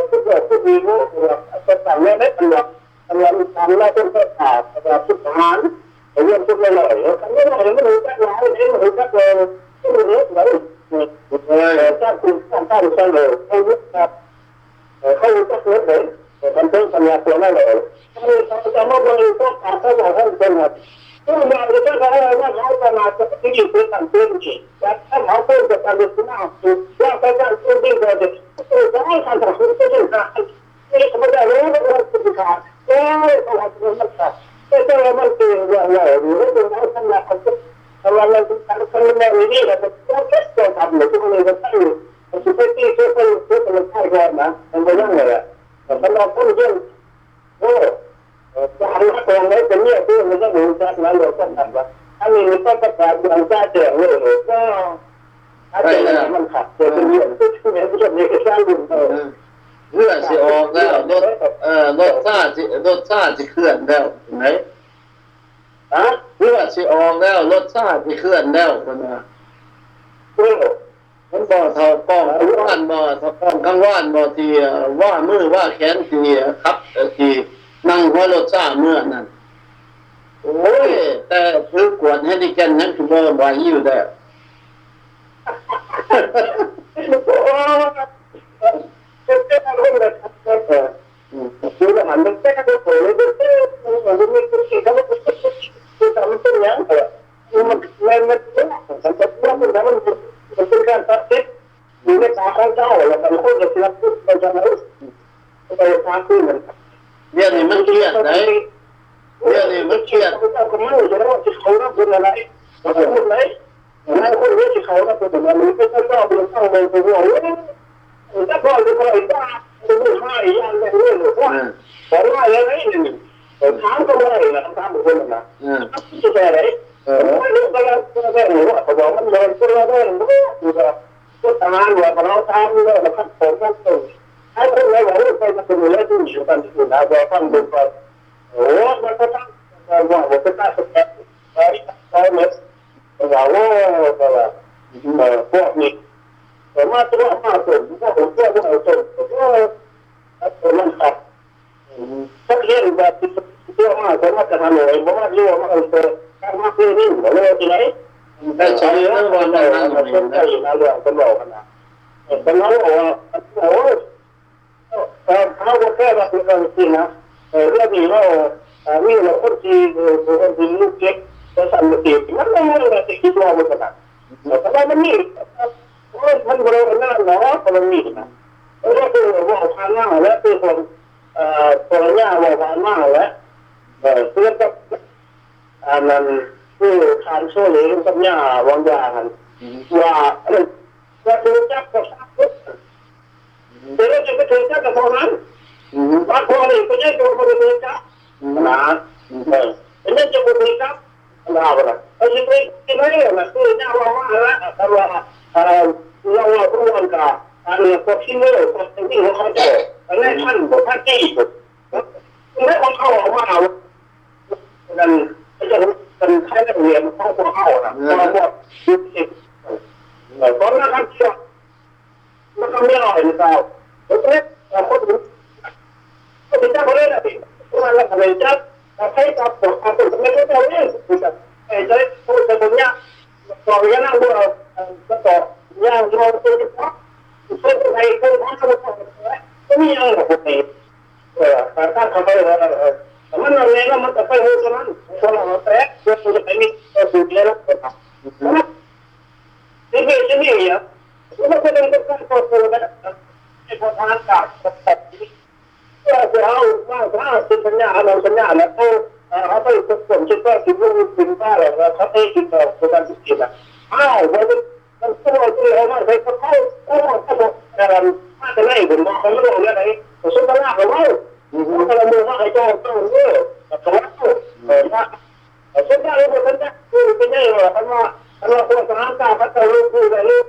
ดีว่าจะทำเนี่ยได้ตลอดทำแล้วต้องขาดทุกทหารเรื่องทุกอย่างเลยคำนี้เราไม่รู้จักเราไม่รู้จักเราไม่รู้เลยถ้าคุณต้องการใช้เลยให้ยึดครับเขาจะเกิดเลยมันเป็นสัญญาตัวนั่นเลยจะมาบริโภคการเข้ามาให้เป็นแบบที่มาบริโภคอะไรว่าเขาจะมาจะที่อยู่เป็นต่างเป็นอีกแต่ถ้าเขาเป็นจะทำเป็นสิ่งที่ว่าไปการเป็นดีกว่าเด็กจะให้การทำสิ่งที่ดีกว่าที่เขาไม่ได้รู้ว่าเป็นสิ่งที่เขาทำเป็นมันขาดแต่ถ้ามันเป็นอย่างไรหรือเป็นอะไรสัญญาเขาจะทำอะไรเป็นการทำในนี้เราจะต้องทำเลยทุกคนเลยจะต้องสุดท้ายที่ช่วยคนไทยกันนะมันเป็นยังไงอ่ะแต่เราพูดเรื่องโอ้จะทำให้ตรงนี้เป็นเนี่ยที่มันจะดูชัดแล้วเราต้องทำว่าอันนี้มันต้องประกาศอย่างชัดเจนเลยก็ถ้าเกิดมันขัดจะเป็นเรื่องที่ไม่ใช่เอกสารดุ
เรื่องสิออกแล้วรถชาติเคลื่อนแล้วไหนเรื่องสิออกแล้วรถชาติเคลื่อนแล้วคนน่ะมันบ่เท่าป้องกลางวันบ่เท่าป้องกลางวันบ่ที่ว่ามือว่าแขนที่ครับที่นั่งหัวรถซ่าเมื่อนั้นโอ้ยแต่ถือกวดให้ดิฉันนั้นคือบ่ไหวอยู่แล้ว
เป็นอารมณ์แบบคือมันเป็นแค่ตัวเลยมันมีสิ่งที่มันทำเป็นอย่างมันเป็นการตัดสินอยู่ในตาของเจ้าแล้วก็คนจะเชื่อพูดไปจะไหนไปทางขึ้นมัน
เรื่องนี้มันเครียดไหนเรื่องนี้มันเครียด
ก็ไม่รู้จะว่าจะเขารับเป็นอะไรเขาพูดไหน
ให้คนรู้ที่เขาแล้วเป็นแบบนี้ก็ชอบเป็นเข้าไปเป็นหัวถ้าพ่อจะคอยบ้าจะไม่ให้ยังไม่รู้หรือว่าขอว่าอะไรนี่ถามก็ไม่นะถามบุคคลนะจะเป็นอะไรไม่รู้ก็แล้วก็ได้หรือว่าเขาบอกมันเลยก็แล้วได้หรือว่าก็ทำงานว่าเราทำเลยนะครับผมก็ต้องให้คนไหนบอกว่าไปทำอะไรที่อยู่กันที่นะว่าฟังดูก่อนโอ้มันก็ต้องว่าว่าจะได้สักแค่ไหนก็ไม่ว่าว่าพวกนี้แต่มาตัวมาตัวพวกผมพวกเราตัวก็มันขัดสักเรื่องแบบเยอะมากแต่ว่าจะทำอะไรเพราะว่าเยอะมากเลยการมาเพื่อนี่เราเลยที่ไหนแต่ใช้เรื่องวันนั้นเราต้องได้ยินเรื่องกันบอกกันนะแต่เราบอกว่าโอ้เขาบอกแค่ว่าเป็นการจริงนะเรื่องนี้เรานี่เราคนที่ลูกเล็กจะสั่งมาตีมันไม่ได้เลยที่คิดว่ามันขนาดแต่ว่ามันนี่มันบริเวณหน้าหนอมันนี่นะแล้วก็คือว่าทางหน้าและคือคนตัวหน้าว่าทางหน้าและเพื่อกับอันนั้นคือการช่วยเหลือสัญญาบางอย่างว่าว่าดูจับกับสักคนเดี๋ยวจะไปถึงจับกับเท่านั้นบางคนนี่ก็ยังจะบริเวณจับนะยังจะบริเวณจับนะว่าเอาจริงๆที่ไหนนะคือหน้าว่าแล้วแต่ว่าเราร่วมกันอันนี้พวกที่เมื่อพวกที่เขาจะอันนี้ท่านพวกท่านที่ไม่ของเขาออกมากันจะเป็นใครนักเรียนเขาพวกเขานะเราพวกตอนนั้นท่านเชื่อมันก็ไม่อร่อยนะเจ้าเพราะฉะนั้นคนอื่นก็เป็นเจ้าคนนี้นะพี่มันละอะไรเจ้าใช้กับตัวเอาตัวไม่ได้เจ้าเนี่ยใช้ตัวจะตัวเนี้ยต่อยังนั่งดูเราก็ต่อย่างเราตัวที่พักช่วยใครช่วยพักเราก็มีอะไรแบบนี้ถ้าทำไปมันอะไรก็มันจะไปหัวฉะนั้นคนเราแตกเพื่อจะไปมีสูตรแล้วก็ทำนี่อ่ะมันก็เป็นการต่อสู้นะไอ้พอทางการตัดก็เอาว่าเป็นสัญญาเราสัญญาแล้วเขาไปส่งชุดว่าคิดว่าเป็นบ้าอะไรเขาเองคิดว่าเป็นการติดกินอ่ะอ้าวมันก็เราที่เขาไม่ใช่เขาแต่ถ้าจะไล่ผมบอกเขาไม่รู้อะไรผมสุดท้ายเขาเล่าเขาเราดูว่าใครต้องเยอะเขาเล่าว่าสุดท้ายแล้วคนนั้นคือเป็นยังไงวะเขาว่าคนสถานการณ์พัฒนาลูกคืออะไรลูก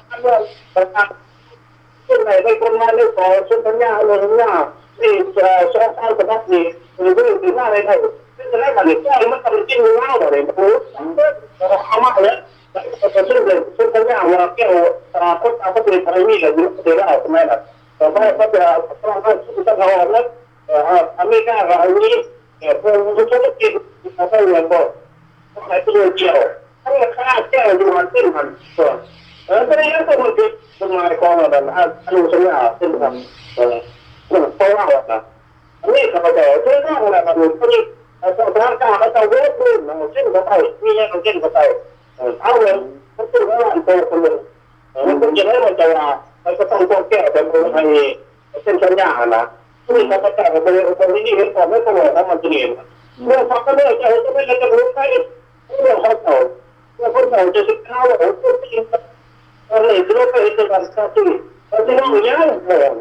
เขาว่าต่างๆที่ไหนไปคนมาเลยขอชุดสัญญาเลยสัญญาที่ชอบเอาสมัครนี่หรือที่หน้าอะไรไทยซึ่งจะได้มาเนี่ยแก้มันทำจริงหรือเปล่าอะไรมันรู้เอามาเลยซึ่งสัญญาว่าแก้วคนเอาไปทำอะไรนี่เลยยุคเดียวเอาทำไมล่ะแต่ว่าเขาจะต้องให้ชุดสัญญาแล้วอเมริกาเราอันนี้พวกธุรกิจเขาไปเรียนบอกเขาขายตัวเกี่ยวถ้าค่าแก้วอยู่มันขึ้นมันส่วนก็ได้แล้วก็มันติดสมัยก่อนแบบอันนี้สัญญาซึ่งเพราะว่าอันนี้เขาจะเชื่อว่าอะไรแบบนี้เขาจะทางการเขาจะเวิร์กด้วยนะเช่นเขาไปมีอย่างเช่นเขาไปเอาเลยเขาตื่นแล้วโตคนเลยมันคงจะได้มันจะว่ามันก็ต้องแก้แต่มันไม่เส้นสัญญานะที่เขาจะแก้ไปคนที่นี่เห็นก่อนไม่ตลอดแล้วมันจะเรียนเมื่อเขาก็เลิกจะไม่จะรู้ใครเรื่องเขาเต่าเมื่อคนเต่าจะศึกษาว่าโอ้คนที่อะไรที่เราไปเห็นกันข้าที่เขาจะมองอย่างนี้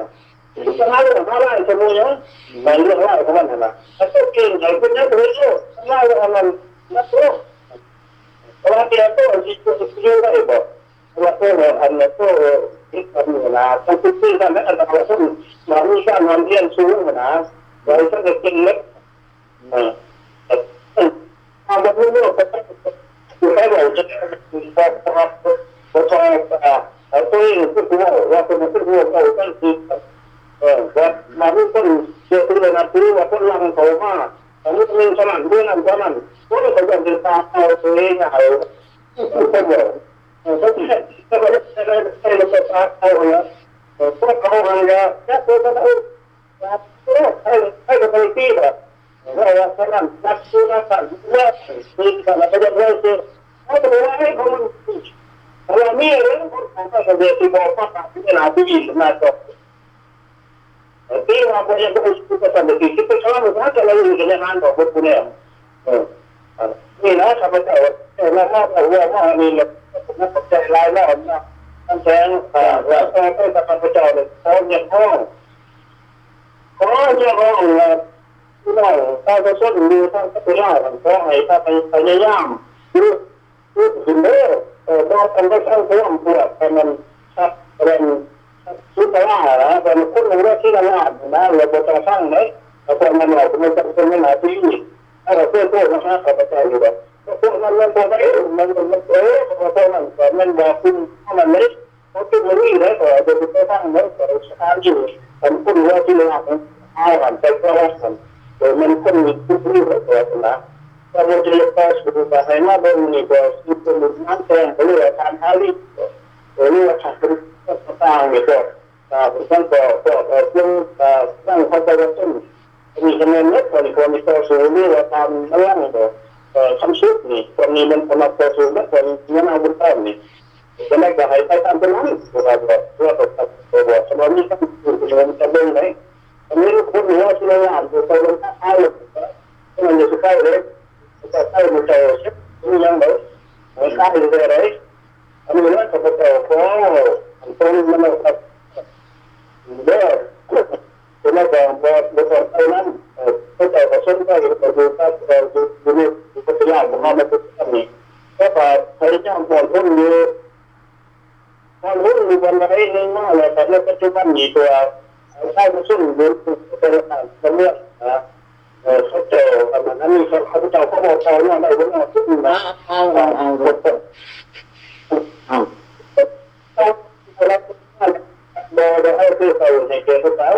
นะจะมาเรื่องอะไรจะมองอย่างนี้เรื่องอะไรของมันนะถ้าตัวเก่งใหญ่คนนี้ตัวเยอะอะไรของมันนักโทษเพราะว่าเดี๋ยวตัวที่ตัวที่เยอะได้บอกว่าตัวอันนั้นตัวที่ทำอยู่นะต้องคิดที่กันแล้วเราต้องมามีการนำเรียนสูงนะเราต้องเก่งเล็กเอาแบบนี้เราก็ต้องอยู่ให้เราจะเป็นแบบครับผมชอบตัวเองคือว่าเป็นผู้รู้เขาต้องคิดว่ามาเรื่องต้นเชื่อถือนะถือว่าคนลังเขามาแต่เรื่องฉลาดเรื่องนั้นเพราะนั้นเพราะเขาจะตามเอาตัวเองเอาเขาบอกเขาจะให้เราตามเอาเนี่ยพวกเขาเนี่ยแค่ตัวเขาให้เราไปที่แบบว่าฉลาดนักสู้นักสั่งเลือกตีกันแล้วก็จะเลือกเจอเขาจะบอกว่าให้เขามันเรามีเรื่องของเขาจะเรียนที่บอกว่าที่นาที่นาจบที่ว่าพอยังไม่รู้จะทำอะไรที่เป็นชาวบ้านจะเราอยู่ในงานของคนเนี่ยนี่นะชาวบ้านเราว่านี่แหละ นักใจลายแล้วนะท่านแสงแล้วก็ได้ตะกันพระเจ้าเลยเขาเนี่ยห้องเขาเนี่ยห้องที่ว่าถ้าจะส้นดูท่านก็ไปล่ากันเขาให้ถ้าไปพยายามคือถึงเด้อเราทำได้สร้างเพิ่มเพื่อให้มันชัดเป็นชุดล่านะเป็นคนหนึ่งได้ที่ล่านะเราจะสร้างไหมเราควรมันเราควรจะเป็นหน้าที่ถ้าเราเพื่อตัวนะฮะกับพระเจ้าอยู่แบบพวกมันพอได้มันพวกมันบอกคุณมันไม่เขาคิดว่านี่เลยแต่จะไปสร้างแล้วแต่สถานอยู่ผมคุณว่าที่ล่าเอาหันไปก็ว่าหันโดยมันคนมีทุกเรื่องเลยนะถ้าเราจะเลือกสุดท้ายมาเป็นนี่ก็สุดท้ายมันแต่หรือการหาลิหรือว่าขัดขืนก็ตามนี่ก็ผมต้องก็ซึ่งสร้างความเป็นต้นมีคะแนนเล็กกว่าคนมีตัวสูงหรือว่าตามอะไรนี่ก็คำสุดนี่คนนี้มันคนมาตัวสูงแล้วคนนี้เอาบุญต้นนี่จะได้ก็ให้ไปตามตรงนั้นก็ได้ว่าตัวสมมตินี่ก็คือมันจะเป็นไหนอันนี้คนเหนือที่เราอ่านตัวตนท่าทางมันจะใกล้เลยจะใกล้มันจะเช็คยังไงมันใกล้เลยอันนี้นะก็จะโอ้อันตรงมันก็เด้อจะไม่ต้องบอกไอ้นั่นก็จะผสมได้ก็ดูถ้าดูนี่ก็จะยากผมว่ามันเป็นแบบนี้ก็พอพยายามบอกคนอยู่ตอนรุ่นอยู่วันไหนนึงว่าเลยแต่ในปัจจุบันมีตัวใช้ผสมดูเป็นการเลือกนะเขาเจอแบบนั้นมีเขาเจ้าเขาบอกเขาเนี่ยได้ผลงานที่ดีนะเอาเราให้ที่เขาในเกมเขา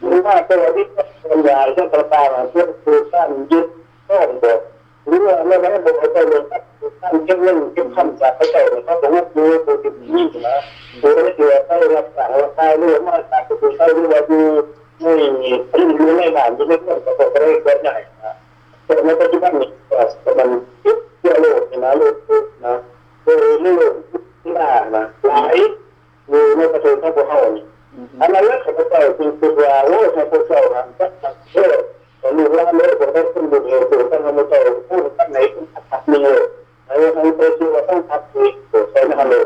หรือว่าตัวที่ปัญญาเรื่องต่างๆเรื่องคือการยึดต้องบอกหรือว่าไม่ได้บอกเขาเลยการเก็บเงินเก็บคำจากเขาเจ้าเขาบอกว่าดูตัวที่ดีนะตัวที่เดียวเขารักษาว่าใครเรื่องมาจากตัวใครเรื่องว่าดูไม่รู้ในบ้านจะไม่ต้องประกอบอะไรก็ได้นะแต่ในปัจจุบันนี้ก็มันคิดเยอะเลยนะโลกนะโดยเรื่องที่น่านะหลายอยู่ในประเทศของพวกเขานี่อันนั้นแล้วเขาจะคือว่าโอ้ให้พวกเขาทำก็เออหรือว่าเมื่อผมได้ขึ้นดูเองตัวตั้งแต่เมื่อพูดตั้งไหนทักมีเลยแล้วทางตัวชื่อว่าต้องทักมีตัวใช้ไม่ทันเลย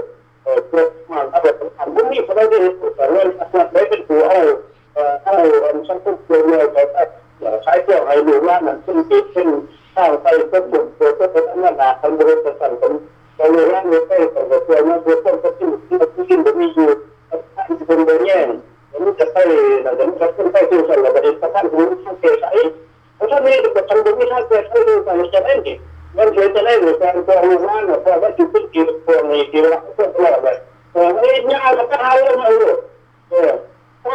เพื่อมาถ้าแบบทำพวกนี้เขาได้ดีแต่เรื่องได้เป็นตัวเอาช่างพูดเรื่องเลยเขาใช้ตัวให้ดูว่ามันขึ้นติดขึ้นข้าวไปก็ถูกตัวก็เป็นอันนั้นนะทำบริษัทสั่งผมเราเลยร่างเนื้อไปของตัวนั้นตัวต้นก็ที่ที่มีอยู่ที่เป็นเบอร์เนี่ยมันจะไปเราจะจะขึ้นไปที่ส่วนเราประเด็นสำคัญคือท่านเกษายเพราะฉะนั้นก็ทำตรงนี้ท่านเกษายดูไปจะได้ดีมันจะได้หรือการตัวรู้ว่าเนี่ยเพราะว่าจุดที่เกี่ยวกับในเกี่ยวกับตัวตลอดเลยไอ้เนี่ยมันก็หาเรื่องมาอยู่เพราะ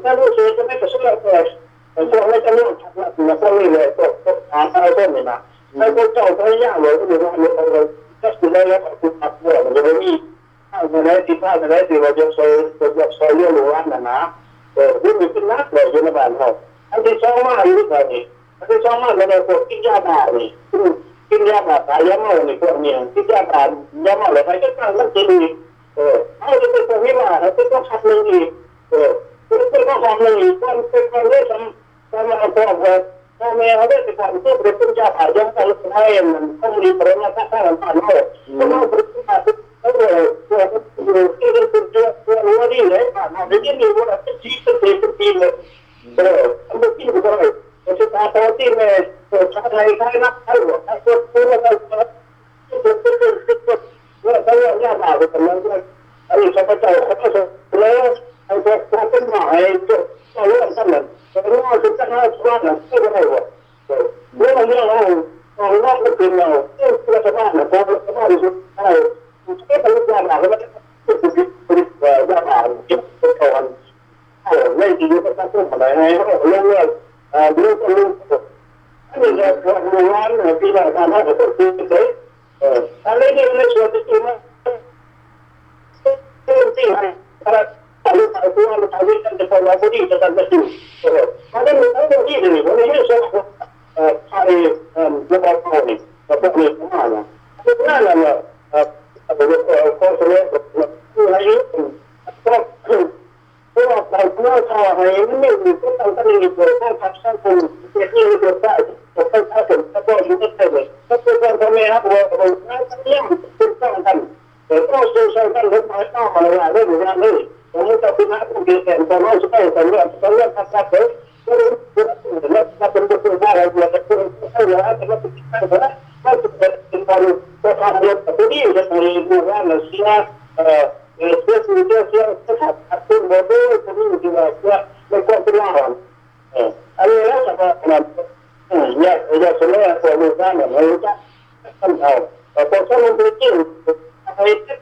ถ้ารู้สึกจะไม่กระสุนเลยแต่พวกไม่จะรู้ชัดนะพวกนี้เลยพวกหาอะไรต้นนี่นะไอ้พวกเจ้าก็ยากเลยก็อยู่ว่าเราก็คือได้แล้วคุณอัดเนี่ยมันจะไม่มีถ้าไม่ได้ที่เราจะซอยเรื่องรู้ว่านะเรื่องนี้เป็นนักเลยอยู่ในบ้านเขาอันที่สองมาอยู่ที่ไหนอันที่สองมาในพวกกินยาบ้านี่กินยาบ้าตายยาเมานี่พวกนี้กินยาบ้ายาเมาเลยไปก็ตั้งมันจะดีเอาจะเป็นพวกนี้มาแล้วก็ขับหนึ่งอีกเป็นข้อความหนึ่งอีกมันเป็นความเรื่องทำมาเอาตัวพ่อแม่เขาได้เป็นการตัวเป็นยาบ้ายาเมาแล้วให้มันข้อมูลประมาณถ้ามันผ่านเขาก็ต้องเป็นการตัวที่เป็นตัวรู้ว่าดีเลยผ่านมาได้ยินดีว่าเป็นชีสเป็นทีเลยทำเป็นทีก็ได้สุดท้ายตัวที่แม่ตัวชาติไทยใครนักใครหัวใครตัวตัวเราถ้าเรายากมากเลยแต่เราอันนี้ข้าพเจ้าเขาก็แล้วไอ้ตัวเป็นหมายตัวเรื่องสั้นเลยแต่เรื่องสุดท้ายว่าเนี่ยไม่ได้หัวเรื่องเรานอกก็เป็นเราเรื่องรัฐบาลเนี่ยพอรัฐบาลสุดท้ายก็เป็นยากมากแล้วมันเป็นยากมากที่เขาทำไม่ดีก็ต้องพูดอะไรให้เขาเรื่องอันนี้จะทำงานที่เราทำให้เขาตื่นเต้นอะไรเนี่ยในส่วนที่จริงนะที่ให้ถ้าเราตัวเราทำให้กันจะพอเราพอดีจะทำได้จริงเพราะฉะนั้นเราต้องที่นี่วันนี้ไม่ใช่ใครระบบเขาเนี่ยระบบนี้เข้ามาเนี่ยนั่นแหละข้อเสนอคือให้ก็เพราะว่าเราเข้าให้ไม่มีก็ต้องตั้งใจตัวข้อทักษะคนที่มีตัวได้ตัวข้อทักษะคนก็อยู่ที่ไหนก็เป็นการทำให้ครับเราเลี้ยงเป็นต้องทำ
kalian pasal itu kita bentuk barang dia terus ya kita kita baru terkait tadi udah dari bulan Asia spesifikasi tetap atur model ini juga ya berkontribusi ada apa ya udah semua perusahaan mereka kan tahu perusahaan memiliki itu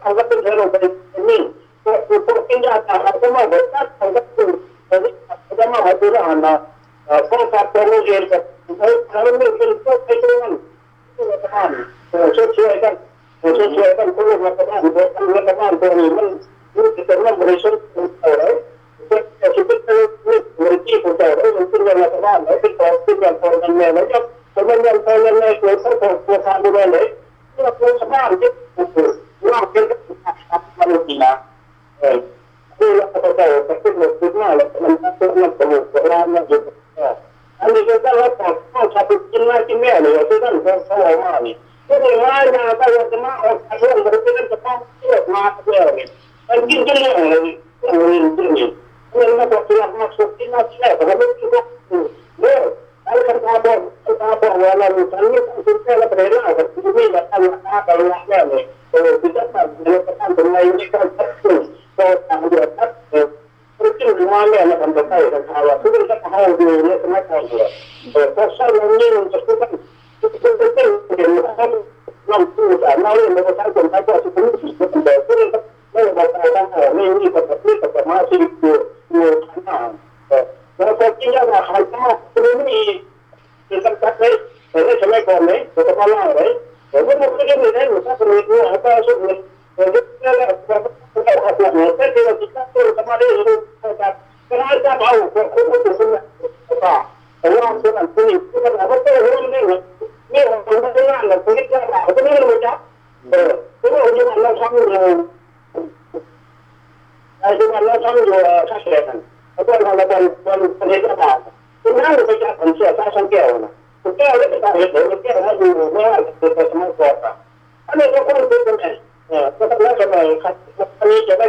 kalau terjadi ini untuk pindah ke semua besar jadi kita mau aturan konsep teknologi kalau mungkin sesuaikan perlu melakukan komitmen kita memberikan orang seperti untuk melakukan itu yang komitmen kemudian komitmen itu perusahaan ini itu sebenarnya uang kita manusia ini apa tahu tapi maksudnya teman-teman perlu gitu Ani kita lapor, satu jenis ini ada, itu kan semua ini. Jadi mana apa yang kena orang berpikir tentang itu macam ni. Mungkin jenis ini, ini. Ini waktu yang masuk ini saya, kalau itu, kalau kita wala misalnya kita lah berada, ini apa yang ni. Kita tak melakukan dengan ini kan terus, so tak mungkin semuanya akan berkait dengan hal itu. Kita tahu dulu kenapa dia. Pasal ini untuk kita mampu malu mengatakan apa sebenarnya kita mengatakan ini kita masih itu karena kalau kita hal ini kita pakai ini semua kami kita pakai jadi mungkin ini kita perlu apa sebenarnya kita kemarin itu kenapa tahu orang sudah sini kita apa orang ini orang kita apa ini macam itu Allah sama Allah sama kasihkan apa yang lakukan pendidikan ini harus kita konsep sampai orang kita harus kita semua kota ada orang itu setelah kami coba kalau kalau kita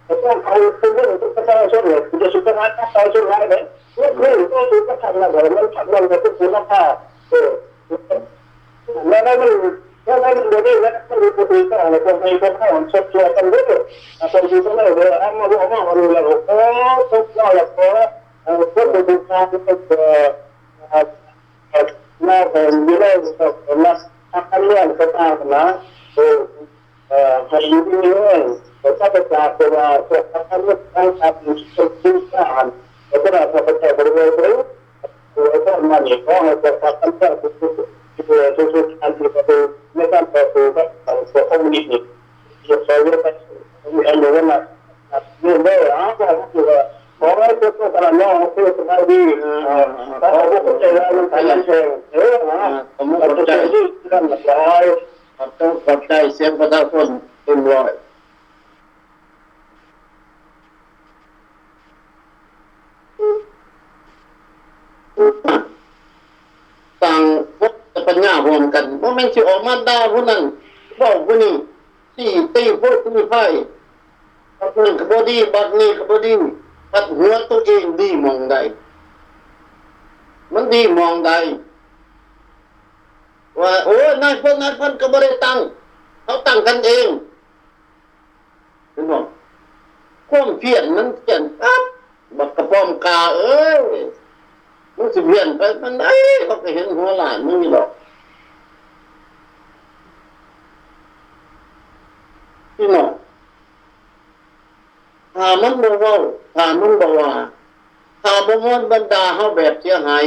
Então, ao primeiro, tu está falando, tu já está na casa de lá, né? Eu creio que tu está falando agora, não está falando que tu não está. Não, não, não. Não, não, não,
ขอบใจเสียงประชาชนเต็มร้อยต่างพุทธปัญญารวมกันว่าแม่งสิออกมาด่าผู้นั้นบอกผู้นี้ที่ตีพูดที่ไพ่บัดนี้ก็บ่ดีบัดนี้ก็บ่ดีบัดหัวตัวเองดีมองใดมันดีมองใดว่าโอ้นายพลก็บ่ได้ตั้งเขาตั้งกันเองเห็นบ่ความเพียรมันเพียรปั๊บบักกระป้อมกาเอ้ยมันสิเพียรไปมันได้เขาก็เห็นหัวหลานมึงนี่หรอกพี่น้องถ้ามันบ่เว้าถ้ามันบ่ว่าถ้าบ่มนบรรดาเฮาแบบเสียหาย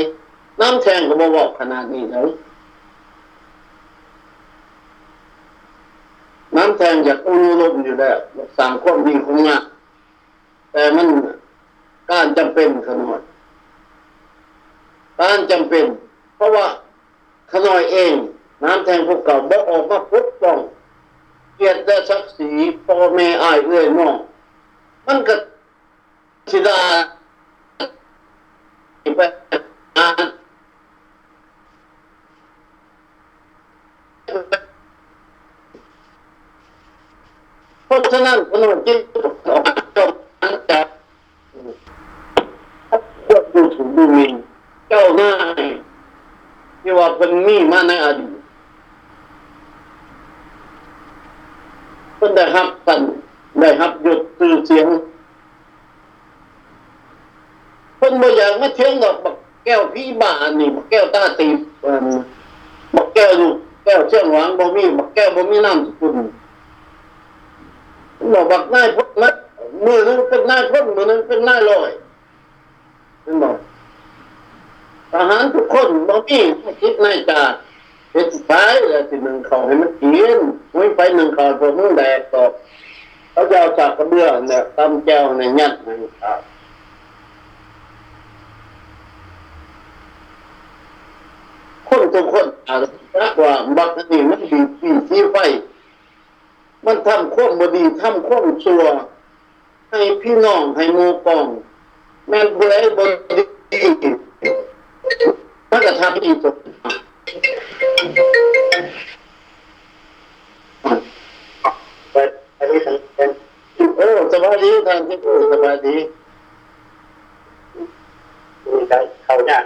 น้ำแทงก็บ่เว้าขนาดนี้เลยน้ำแทงอยากอุลมอยู่แล้วสร้างความดีของงานแต่มันการจำเป็นขนาดการจำเป็นเพราะว่าขน้อยเองน้ำแทงพวกเก่าบ่ออกมาปกป้องเกียรติและศักดิ์ศรีพ่อแม่อ้ายเอื้อยน้องมันก็สิดาไปเพราะฉะนั้นคนจิตออกจบนั้นจะควบดูถูกดูหมิ่นเจ้านายที่ว่าเป็นมีมาในอดีตเพิ่นได้รับกันได้รับยศชื่อเสียงเพิ่นบ่อยากมาเถียงดอกบักแก้วพี่บ้านี่บักแก้วตาตีบบักแก้วลูกแก้วเชียงหวางบ่มีบักแก้วบ่มีนามสกุลบอกบักนายพลนะมือนึงเป็นนายพลมือนึงเป็นนายลอยเป็นบอกทหารทุกคนบอกนี่คิดนายจ่าเป็นสุดท้ายแล้วที่หนึ่งเขาให้มันกินวิ่งไปหนึ่งเขาพวกมึงแดกตอบเขาจะเอาจากกระเบื้องเนี่ยตำแก้วในยัดในข้าวคนทุกคนอาจจะรักว่าบักนี่มันดีสีไฟมันทำความบดีทำความชั่วให้พี่น้องให้หมู่ปองแม่นผู้ใดบดีมันก็ทำดีสุด
อันนี้เป็น
โอ้สบายดีทางที่สบายดี
มีใจเขาเนี่ย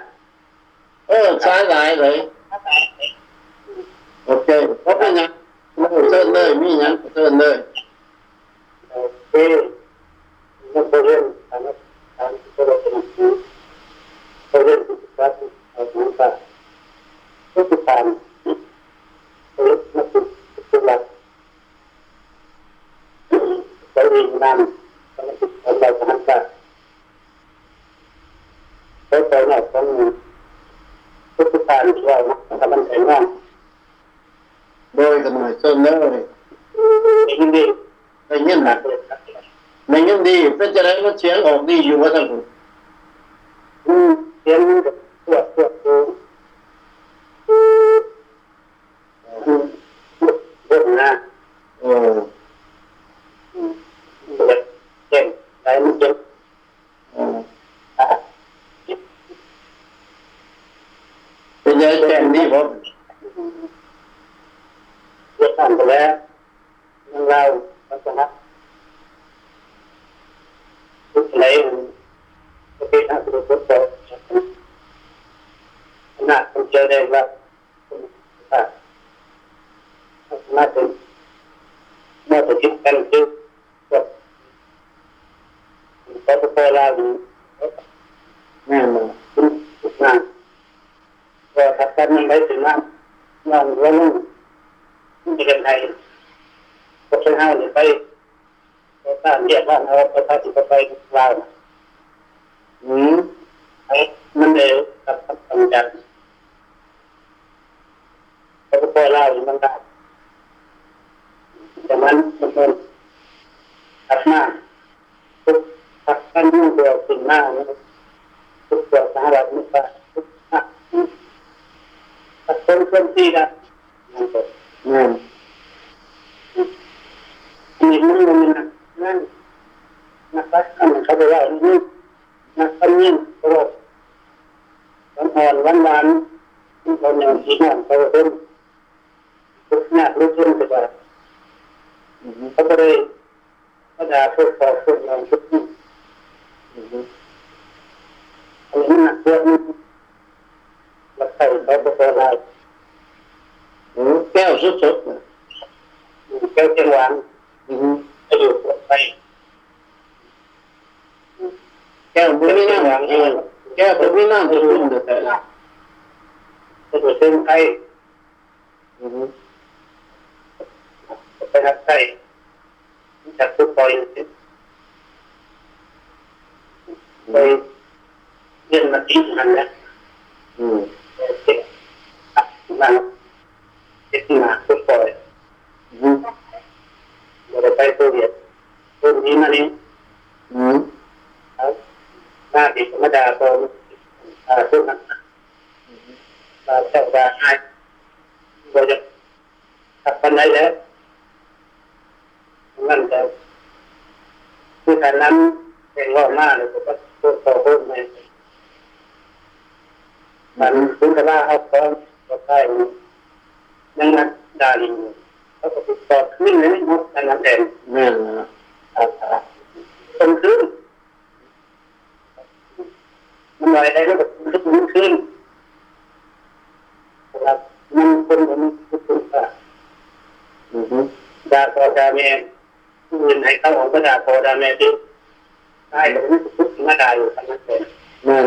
สายหลายเลยโอเคเพราะเป็นยังเชิญเลยมีอย่างเชิญเลย
นักเรียนการที่เราเป็นผู้เรียนการศึกษาผู้ศึกษานักศึกษาไปเรียนนำการศึกษาเราทำกันแล้วตอนนี้ต้องผู้ศึกษาเราทำมันเองว่า
โดยกันหน่อยเชิญเลย
ยินดี
ในเงี้ยหนักในเงี้ยดีเป็นจะได้ก็เสียงออกดีอยู่ว่าทั้งคน
เสียงตัวเด็กนะเจ็บใจมันเจ็บ
เป็นยังแจ้งดีผม
เรียกผ่านไปแล้วเราปัญหา
นาดคนเจอได้ว่าน่าจะคิดกันคือแบบเขาจะพอเราอยู่แม่เลยงานก็ทักกันมันไปถึงงานว่าลุงจะเป็นไทยก็ใช้ห้าหรือไปถ้าเรียกว่าเราไปถ้าจะไปเราไอ้มันเร็วกับทำจัดเขาจะพอเราอยู่มันได้แต่มันเป็นทักหน้าทุกทักกันยุ่งเดียวสิ่งหน้าทุกตัวสหรัฐนี่ก็ทุกทักคนที่ได้นั่นมีมันนั่นนะครับเขาบอกว่านี่นักการเงินเขาบอกวันอ่อนวันหวานเขาอย่างที่นั่นเขาเป็นทุกนักลุกขึ้นไปว่าเขาก็เลยเขาด่าพวกต่อพวกเราทุกที่อันนี้หนักเยอะนี่รักใครเขาก็พอได้
แก้วสด
แก้วเจียงหวานจะอยู่ไป
แก้วบุรีน้ำแก้วบุรีน้ำจะรุ่มเดือดละ
จะอยู่เส้นไทยไปทักไทยจากทุกปอยไปเรียนมาตีนั่นแหละเด็กนั่งเด็กมาทุกปอยเราไปตัวเดียวตัวนี้มานี่หน้าติดธรรมดาตัวทุกนั้นเจ้าว่าให้เราจะทักกันได้แล้วนั่นแต่คือการนั้นเป็นว่าหน้าเลยก็พูดต่อพูดในมันคุณจะว่าเอาของก็ได้ยังนักด่าลิงเขาก็ติดต่อขึ้นเลยหมดนั้นเอง
นั่นนะ
ตรงขึ้นมันลอยได้ก็ขึ้นครับมันคนมันขึ้นค่ะด่าพอด่าแม่อื่นให้เขาออกมาด่าพอด่าแม่ที่ได้แต่ไม่ทุกข์มาด่าอยู่ทั้งนั้นเลย
นั่น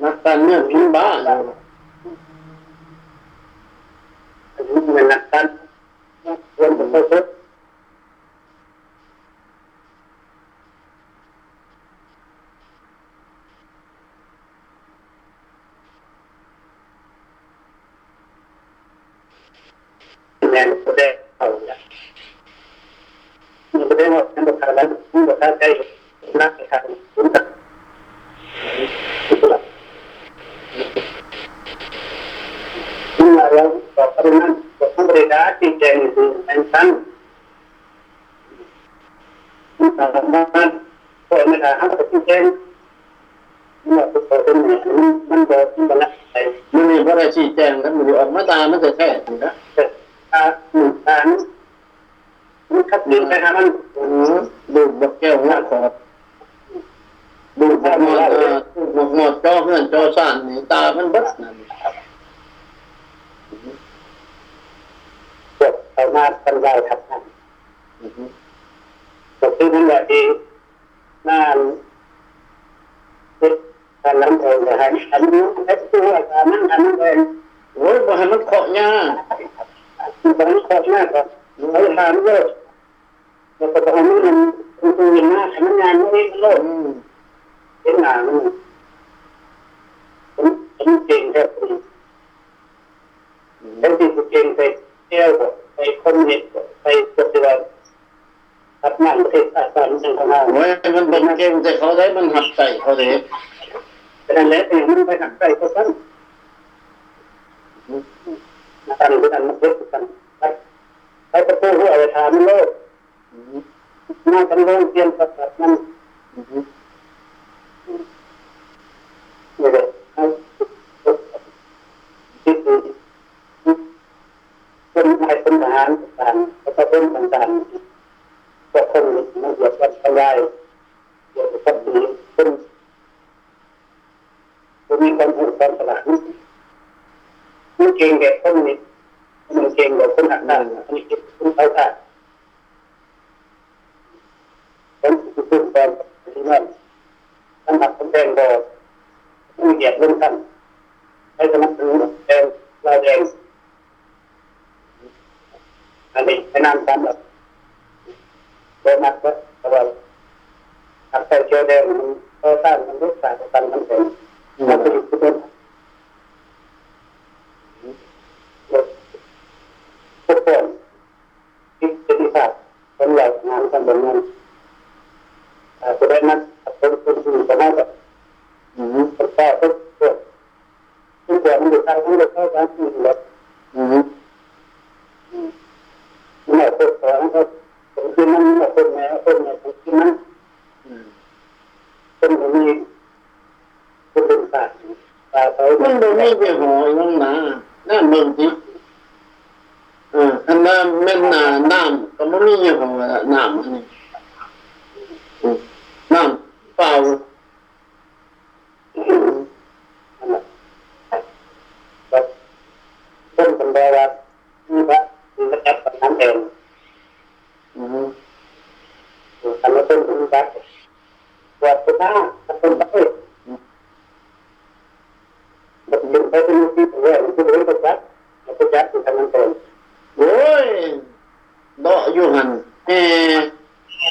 นักการเมืองพิบ้า
อันนี้เป็นนักการควรเป็นผู้ทุกข์แรงก็ได้เอาอย่างนี้ก็ได้ว่าการประทานนั้นประทานใจนักประทานสุดนี่มาแล้วต่อไปนั้นก็ต้องบริการที่แจ้งคือเป็นสั้นต่างกันพอไม่ได้ห้ามที่แจ้งเมื่อตัวเป็นมันบอกมันละไอ้
มันมีอะไรชี้แจงกันมันออกมาตามันจะแท้ถูกนะ
มันขัดดื้อไปนะมัน
ดูบักแก้วหัวขอบดูบักหมดจอเพื่อนจอสั่นนี่ตามันบัดนั่น
พวกชาวนาคนเราทับนั่นก็คือมันแบบที่น่าการล้ำเองเลยฮะอันนี้ไอ้ตัวการนั่งอันนั้นเอง
โอ้ยบ่ให้มันเคาะหญ้า
ตอนนี้ขอหน้าก่อนเราถามเยอะแล้วก็ตอนนี้มันคือหน้าทำงานไม่ได้โลกเป็นหนามันเก่งแค่ปีแล้วที่เก่งไปเที่ยวไปคนเห็นไปปฏิบัติทับงานประเทศอาจารย์มันทำงาน
โอ้ยมันเป็นเก่งแต่เขาได้มันหักใจเขาเลย
แต่นั่นแหละเองมันไปหักใจเขาสั้นการที่ทำมันเยอะกันไปประตูหัวอะไรถามโลกน่าจะลงเตรียมประกาศมันนี่เลยเขาคิดดูคนนายคนทหารต่างๆก็เป็นต่างๆก็คนมันเหยียบกันทำลายเหยียบกันดีคน
มีความรู้ความฉลาดมันเก่งแบบคนนี้มันเก่งแบบคนหักหน้าอันนี้คนเขาขาดผมคือความที่นั่นตั้งหักคนแดงบอผู้เหยียบเรื่องกันให้สนับสนุนแดงลายแดงอันนี้ให้นำกันแบบโดยนักก็แต่ว่าหักใส่เชื้อแดงมันก็ต้านมันรู้สายกันมันเป็นมันเป็นทุกคนทุกคนที่เป็นที่ทราบคนใหญ่งานกันแบบนั้นจะได้นักคนอื่นก็น่าจะคนแก่ทุกคนทุกคนมันอยู่ทางทั้งโลกทั้งการที่หมดไม่คนสอนก็คนที่นั่นคนแม่คนแม่คนที่นั่นคนคนนี้คนเป็นศาสตร์ตาเขา
มันบ่มีไปหอยน้องหนาน้ำเบิ่งสิอันนั้นแม่นน้ำก็บ่มีหอยน้ำอันนี้น้ำเปล่า
แบบต้นคนแดงแบบนี่แบบมันจะเป็นน้ำแดงทำให้ต้นคนแดงวัดหน้าต้นไปแบบดึงไปเป็นที่ตัวเองที่ตัวเองก็จัดแล้วก็จัดที่ทำมันเป็น
โอ้ยเดาะอยู่หันแ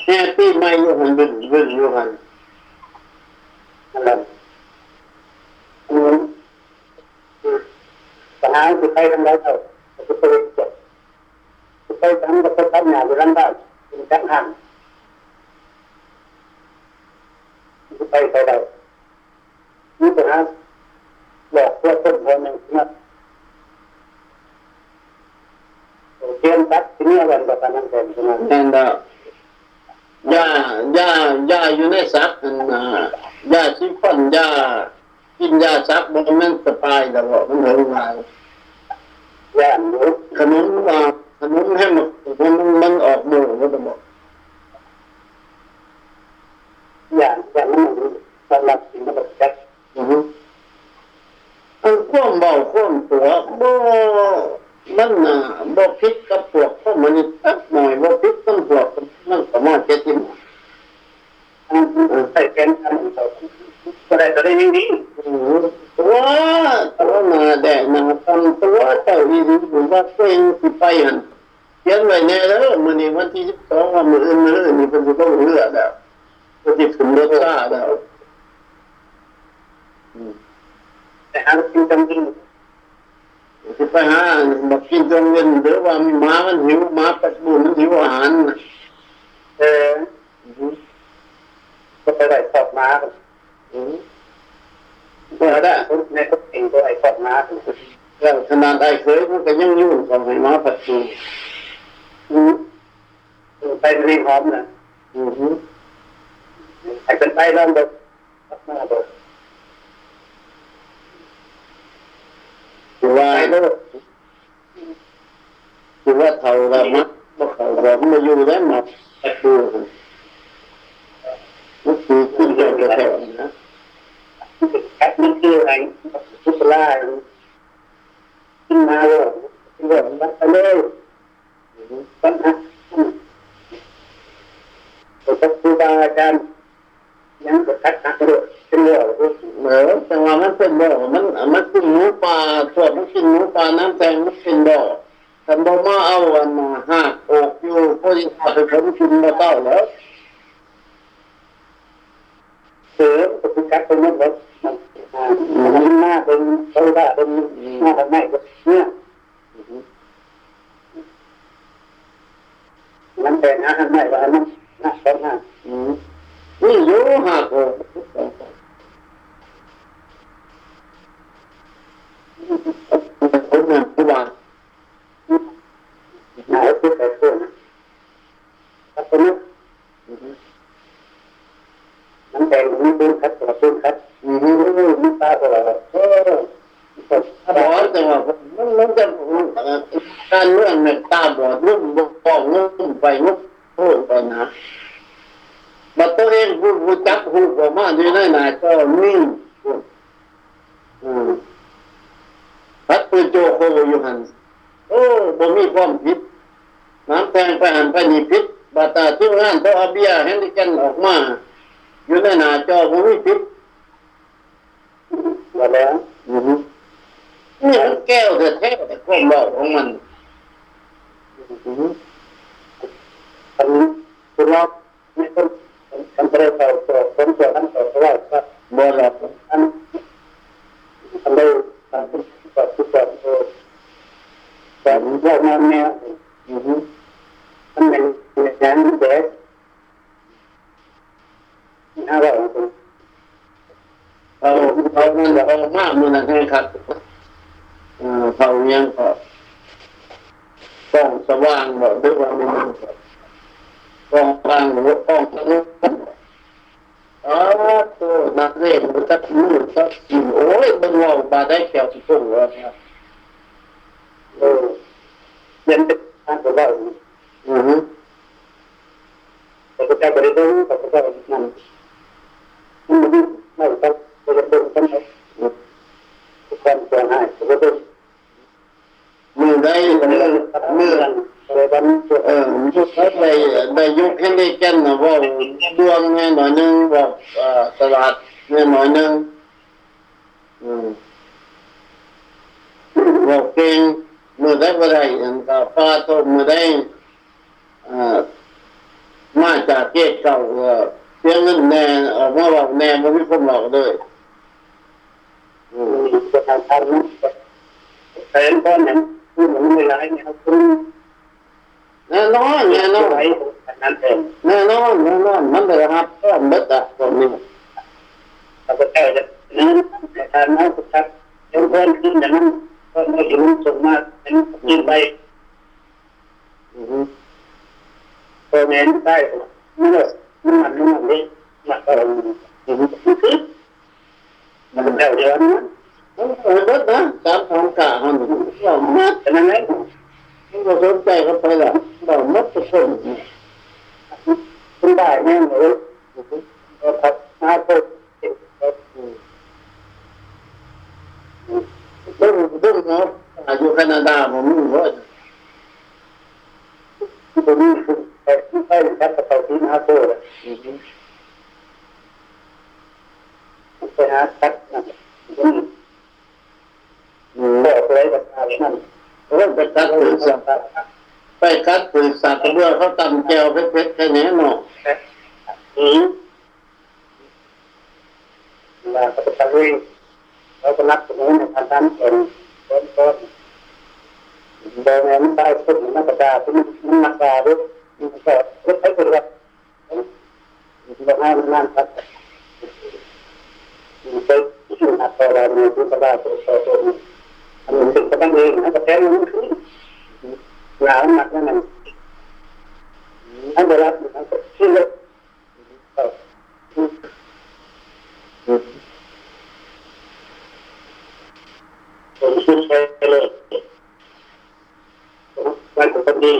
ห่ปีใหม่อยู่หันบึ้นอยู่หัน
นั่นแหละปัญหาคือใครทำได้เท่าคือตัวเองเจ็บคือใครทำก็ต้องทำงานอยู่ร้านบ้านเป็นแค่ห่างคือใครได้นี่ปัญหาหลอกตัวต้นหัวหนึ่งนะเทียนตัดที่นี่วันแบบนั้นเป็นใช่ไหม
นั่นดอกยาอยู่ในซักยาซิฟอนยากินยาซักบ่แม่นสบายดอกมันเฮาง่าย
ย่างอยู่
ขนมให้มันออกหมู่บ่ต้องบอก
อย่างนั้นสำหรับสิ่งที่เราจัด
ความเบาความตัวมันบ่ผิดกับพวกของมันสักหน่อยบ่ผิดกับพวกมันก็มาเจ็ดทิ่ม
ใส่แกนทำก็ได้ยิ่งดี
ตัวหน้าแดงหน้าตำตัวเจ้าอีหลีผมว่าตัวเองสิไปหั่นเขียนไว้แน่เด้อมื้อนี้วันที่12ว่ามื้ออื่นนี่เพิ่นสิต้องเรือแล้วเพิ่นสิขึ้นรถช้าแล้ว
แต่หากินจำกิน
สิไปหาบักกินจงเงินหรือว่ามีหมามันหิวหมาปัดบุญมันหิวอาหาร
ก็ไปได้สอบม้า
ก็ได้
ในทุกสิ่งตัวไอ้สอบม้า
แล้วขนาดได้เคยมันก็ยังยุ่งกับให้หมาปัดบุญ
ไปเรียนหอมนะไอ้เป็นไปเริ่มเด็กมาเด็ก
คือว่าเท่าละมัดบ่เข้าบ่มาอยู่แล้วมาปัดบุญมันคือขึ้นเรื่อยๆนะ
แค่นี้คืออะไรทุกล่าขึ้นมาเลยเรื่องมันไปเลยปัญหาตัวครูบาอาจารย์ยังจะคัดหักเลยเป็นเรื่อง
แต่ว่ามันเป็นบ่มันกินหมูปลาส่วนมันกินหมูปลาน้ำแตงมันเป็นบ่คันบ่มาเอาอันหักอกอยู่พอสิเอาไปผมกินบ่เต้าแล้ว
คือการเป็นนักรบมันหน้าเป็นเขาได้เป็นหน้าทำไมเนี่ยมันเป็นอาหารใหม่ว่ามันน่าสนใจ
นี่อยู่หากคนนั้นที่ว่า
หาที่แต่ตัวนะถ้าเป็นมันแดงมันเป็นคัดตัวเป็นคัดมันตาตัว
บอดแต่ว่ามันจะการเรื่องเนี่ยตาบอดลุ่มบกองลุ่มไปลุ่มโผล่ไปนะบัดตัวเองพูดจับหูออกมาอยู่ในหน้าก็นิ่ง โคอยู่หันโอ้บ่มีความผิดน้ำแทงไปหันไปนี่ผิดบาตาที่งานตัวอาเบียเฮนดิกันออกมาอยู่ในหน้าจอบ่มีผิด
มาแล้ว
นี่มันแก้วแท้ๆความเบาของมัน
อันคุณรอบไม่ต้องทำอะไรต่อผมจะทำต่อเพราะว่า
บ่หรอก
อันได้ทำทุกแบบแต่ว่ามันเนี่ยมันเป็นอย่างนี้เด็กน่ารัก
เอานั่นเอามากมันให้ครับเขายังก็ต้องสว่างบ่ด้วยว่ามันต้องกลางหรือต้องทะลุตัวนักเรียนมันจะมือจะกินโอ้ยมันว่าบาได้แก้วสิพุ่งแล้วครับ
เรียนเป็นทางตัวเราแต่ก็จะบริโภคแต่ก็จะนั่นไม่ต้องบริโภคต้องทุกคนจะให้บริโภค
มือได้มือ
อะไรบ้าง
ยุคได้ยุคให้ได้แก่นว่าดวงแน่หน่อยนึงว่าตลาดแน่หน่อยนึงว่าเก่งมือได้บ่ได้อันก็ฟ้าต้มมือได้มาจากเกตเก่าเสียเงินแน่ออกมาบอกแน่บ่มีคนบอกเลย
จะทำนั้นแทนก้อนนั้นคือเหมือนเวลาเนี่ยคุณ
แน่นอน
นั้นเอง
แน่นอนมันเลยครับก้อนเบิดตรงนี้
เราก็แค่จะนั้นทานน้ำสักเดี๋ยวเพิ่มขึ้นจากนั้นก็ไม่ถึงส่งมาเป็นยิงไปตัวเน้นได้เมื่อมันนี้มันก็มันแล้วเยอะ
มันเบิดนะ3 กะหันว่ามัด
ฉะนั้นเลย
มันก็สนใจเข้าไปละบ่มัดทุกคน
คุณได้แน่เลยก็ทับหน้าตัว
ดึงเนาะอยู่แคนาดาผมรู้ว่า
ผมไปแค่ไปที่หน้าตัวไปหาตัดนั่นบอกเลยกับอะไรนั่น
ไปกัดปืนสัตว์ไปกัดปืนสัตว์เมื่อเขาตำแจวเพชรแค่นี้เนาะ
เราก็ไปทำเองเราก็รับตรงนี้ในทางด้านต้นโดยมันได้สุดนักดาที่มันนักดาด้วยมันก็รถไฟเป็นแบบเราให้มันนั่นครับมันไปที่นักดาเนี่ยที่ก็ได้ตัวนี้อันนี้ถึงก็ต้องเองนะแต่แท้มันคือหลายนักนั่นเองอันเดียวรับมันก็ชื่อเลยผมชื่อใช้เลยวันของคนดี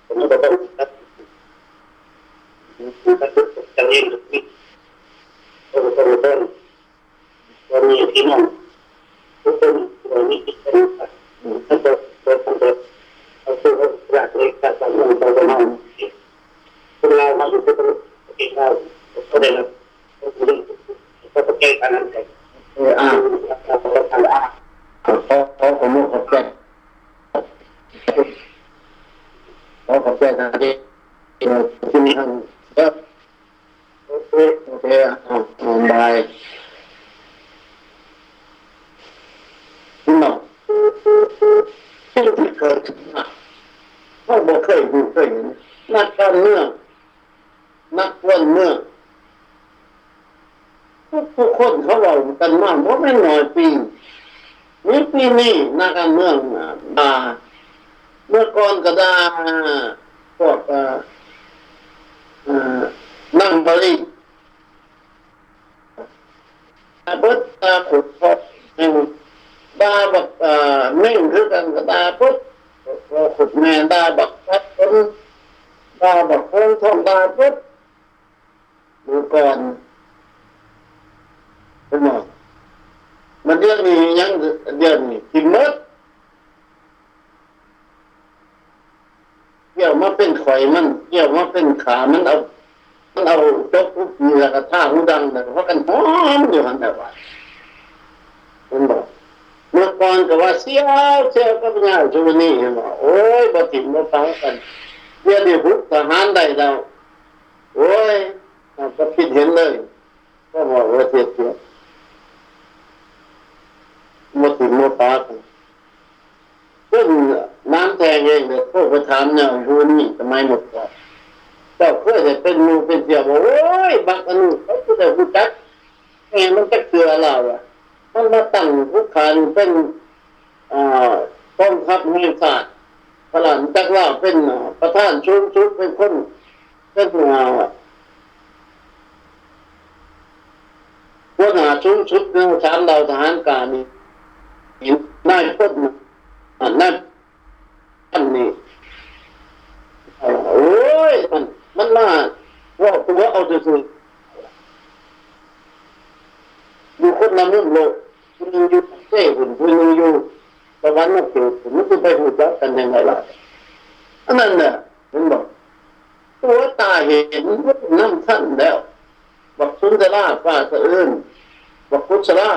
ผมก็ต้องรับจะเรียนรู้ต้นมีที่นั่งทุกคนเรามีที่เป็นถ้าตัวทำตัวเอาตัวหลักเลยการทำงานตัวเราเรามาอยู่ที่ตรงนี้เราก็ได้รับก็ต้องแก้ปัญหาใจเราทำ
เขาผมรู้เขาแก้ทันทีที่นี่ท่านก็โอเคบายเนาะที่เกิดขึ้นมาเขาบอกเคยเห็นนักการเมืองนักวันเมืองทุกคนเขาบอกกันมากเพราะไม่น้อยปีนี้นักการเมืองเมื่อก่อนก็ด่าพวกนั่งบริเบิดตาขุดพบด่าบักเม่งคือกันก็ด่าปุ๊บขุดแม่ด่าบักพัดคนด่าบักคงทองด่าปุ๊บดูก่อนเป็นหมดมันเรื่องนี้ยังเดือนนี้กินมด เป็นข่อยมันเกี่ยวมาเป็นขามันเอาจกปุ๊บเหงื่อกระท่าหูดังเลยเพราะกันหอมอยู่หันแต่ว่ามันบอกเมื่อก่อนก็ว่าเสียวก็เป็นอย่างช่วงนี้เห็นบ่โอ้ยบ่ถิ่มบ่ฟังกันเดี๋ยวนี้พุทธทหารได้แล้วโอ้ยก็คิดเห็นเลยก็บอกว่าเสียบ่ถิ่มบ่ฟังกันซึ่งน้ำแทงเองเนี่ยพวกประธานเนี่ยอยู่นี่ทำไมหมดก่อนเจ้าเคยจะเป็นมูเป็นเสียบอกโอ้ยบางอนุเขาจะได้รู้จักไงมันจะเกลือเราอ่ะมันมาตั้งผู้ขานเป็นต้องทัพแห่งชาติพลังจักว่าเป็นประธานชุดเป็นคนเป็นหัวหน้าชุดเรื่องสามดาวทหารการนี่นายพลนั่นนี่โอ้ยมันมาว่าตัวเอาซื่ออยู่คนละมุมโลกคนนึงอยู่เซ่หุ่นคนนึงอยู่ตะวันออกเฉียงเหนือมันจะไปหูจักกันยังไงล่ะอันนั้นน่ะมันบอกตัวตาเห็นน้ำท่านแล้วบอกสุนทราฟ้าสะอื้นบอกพุทธรา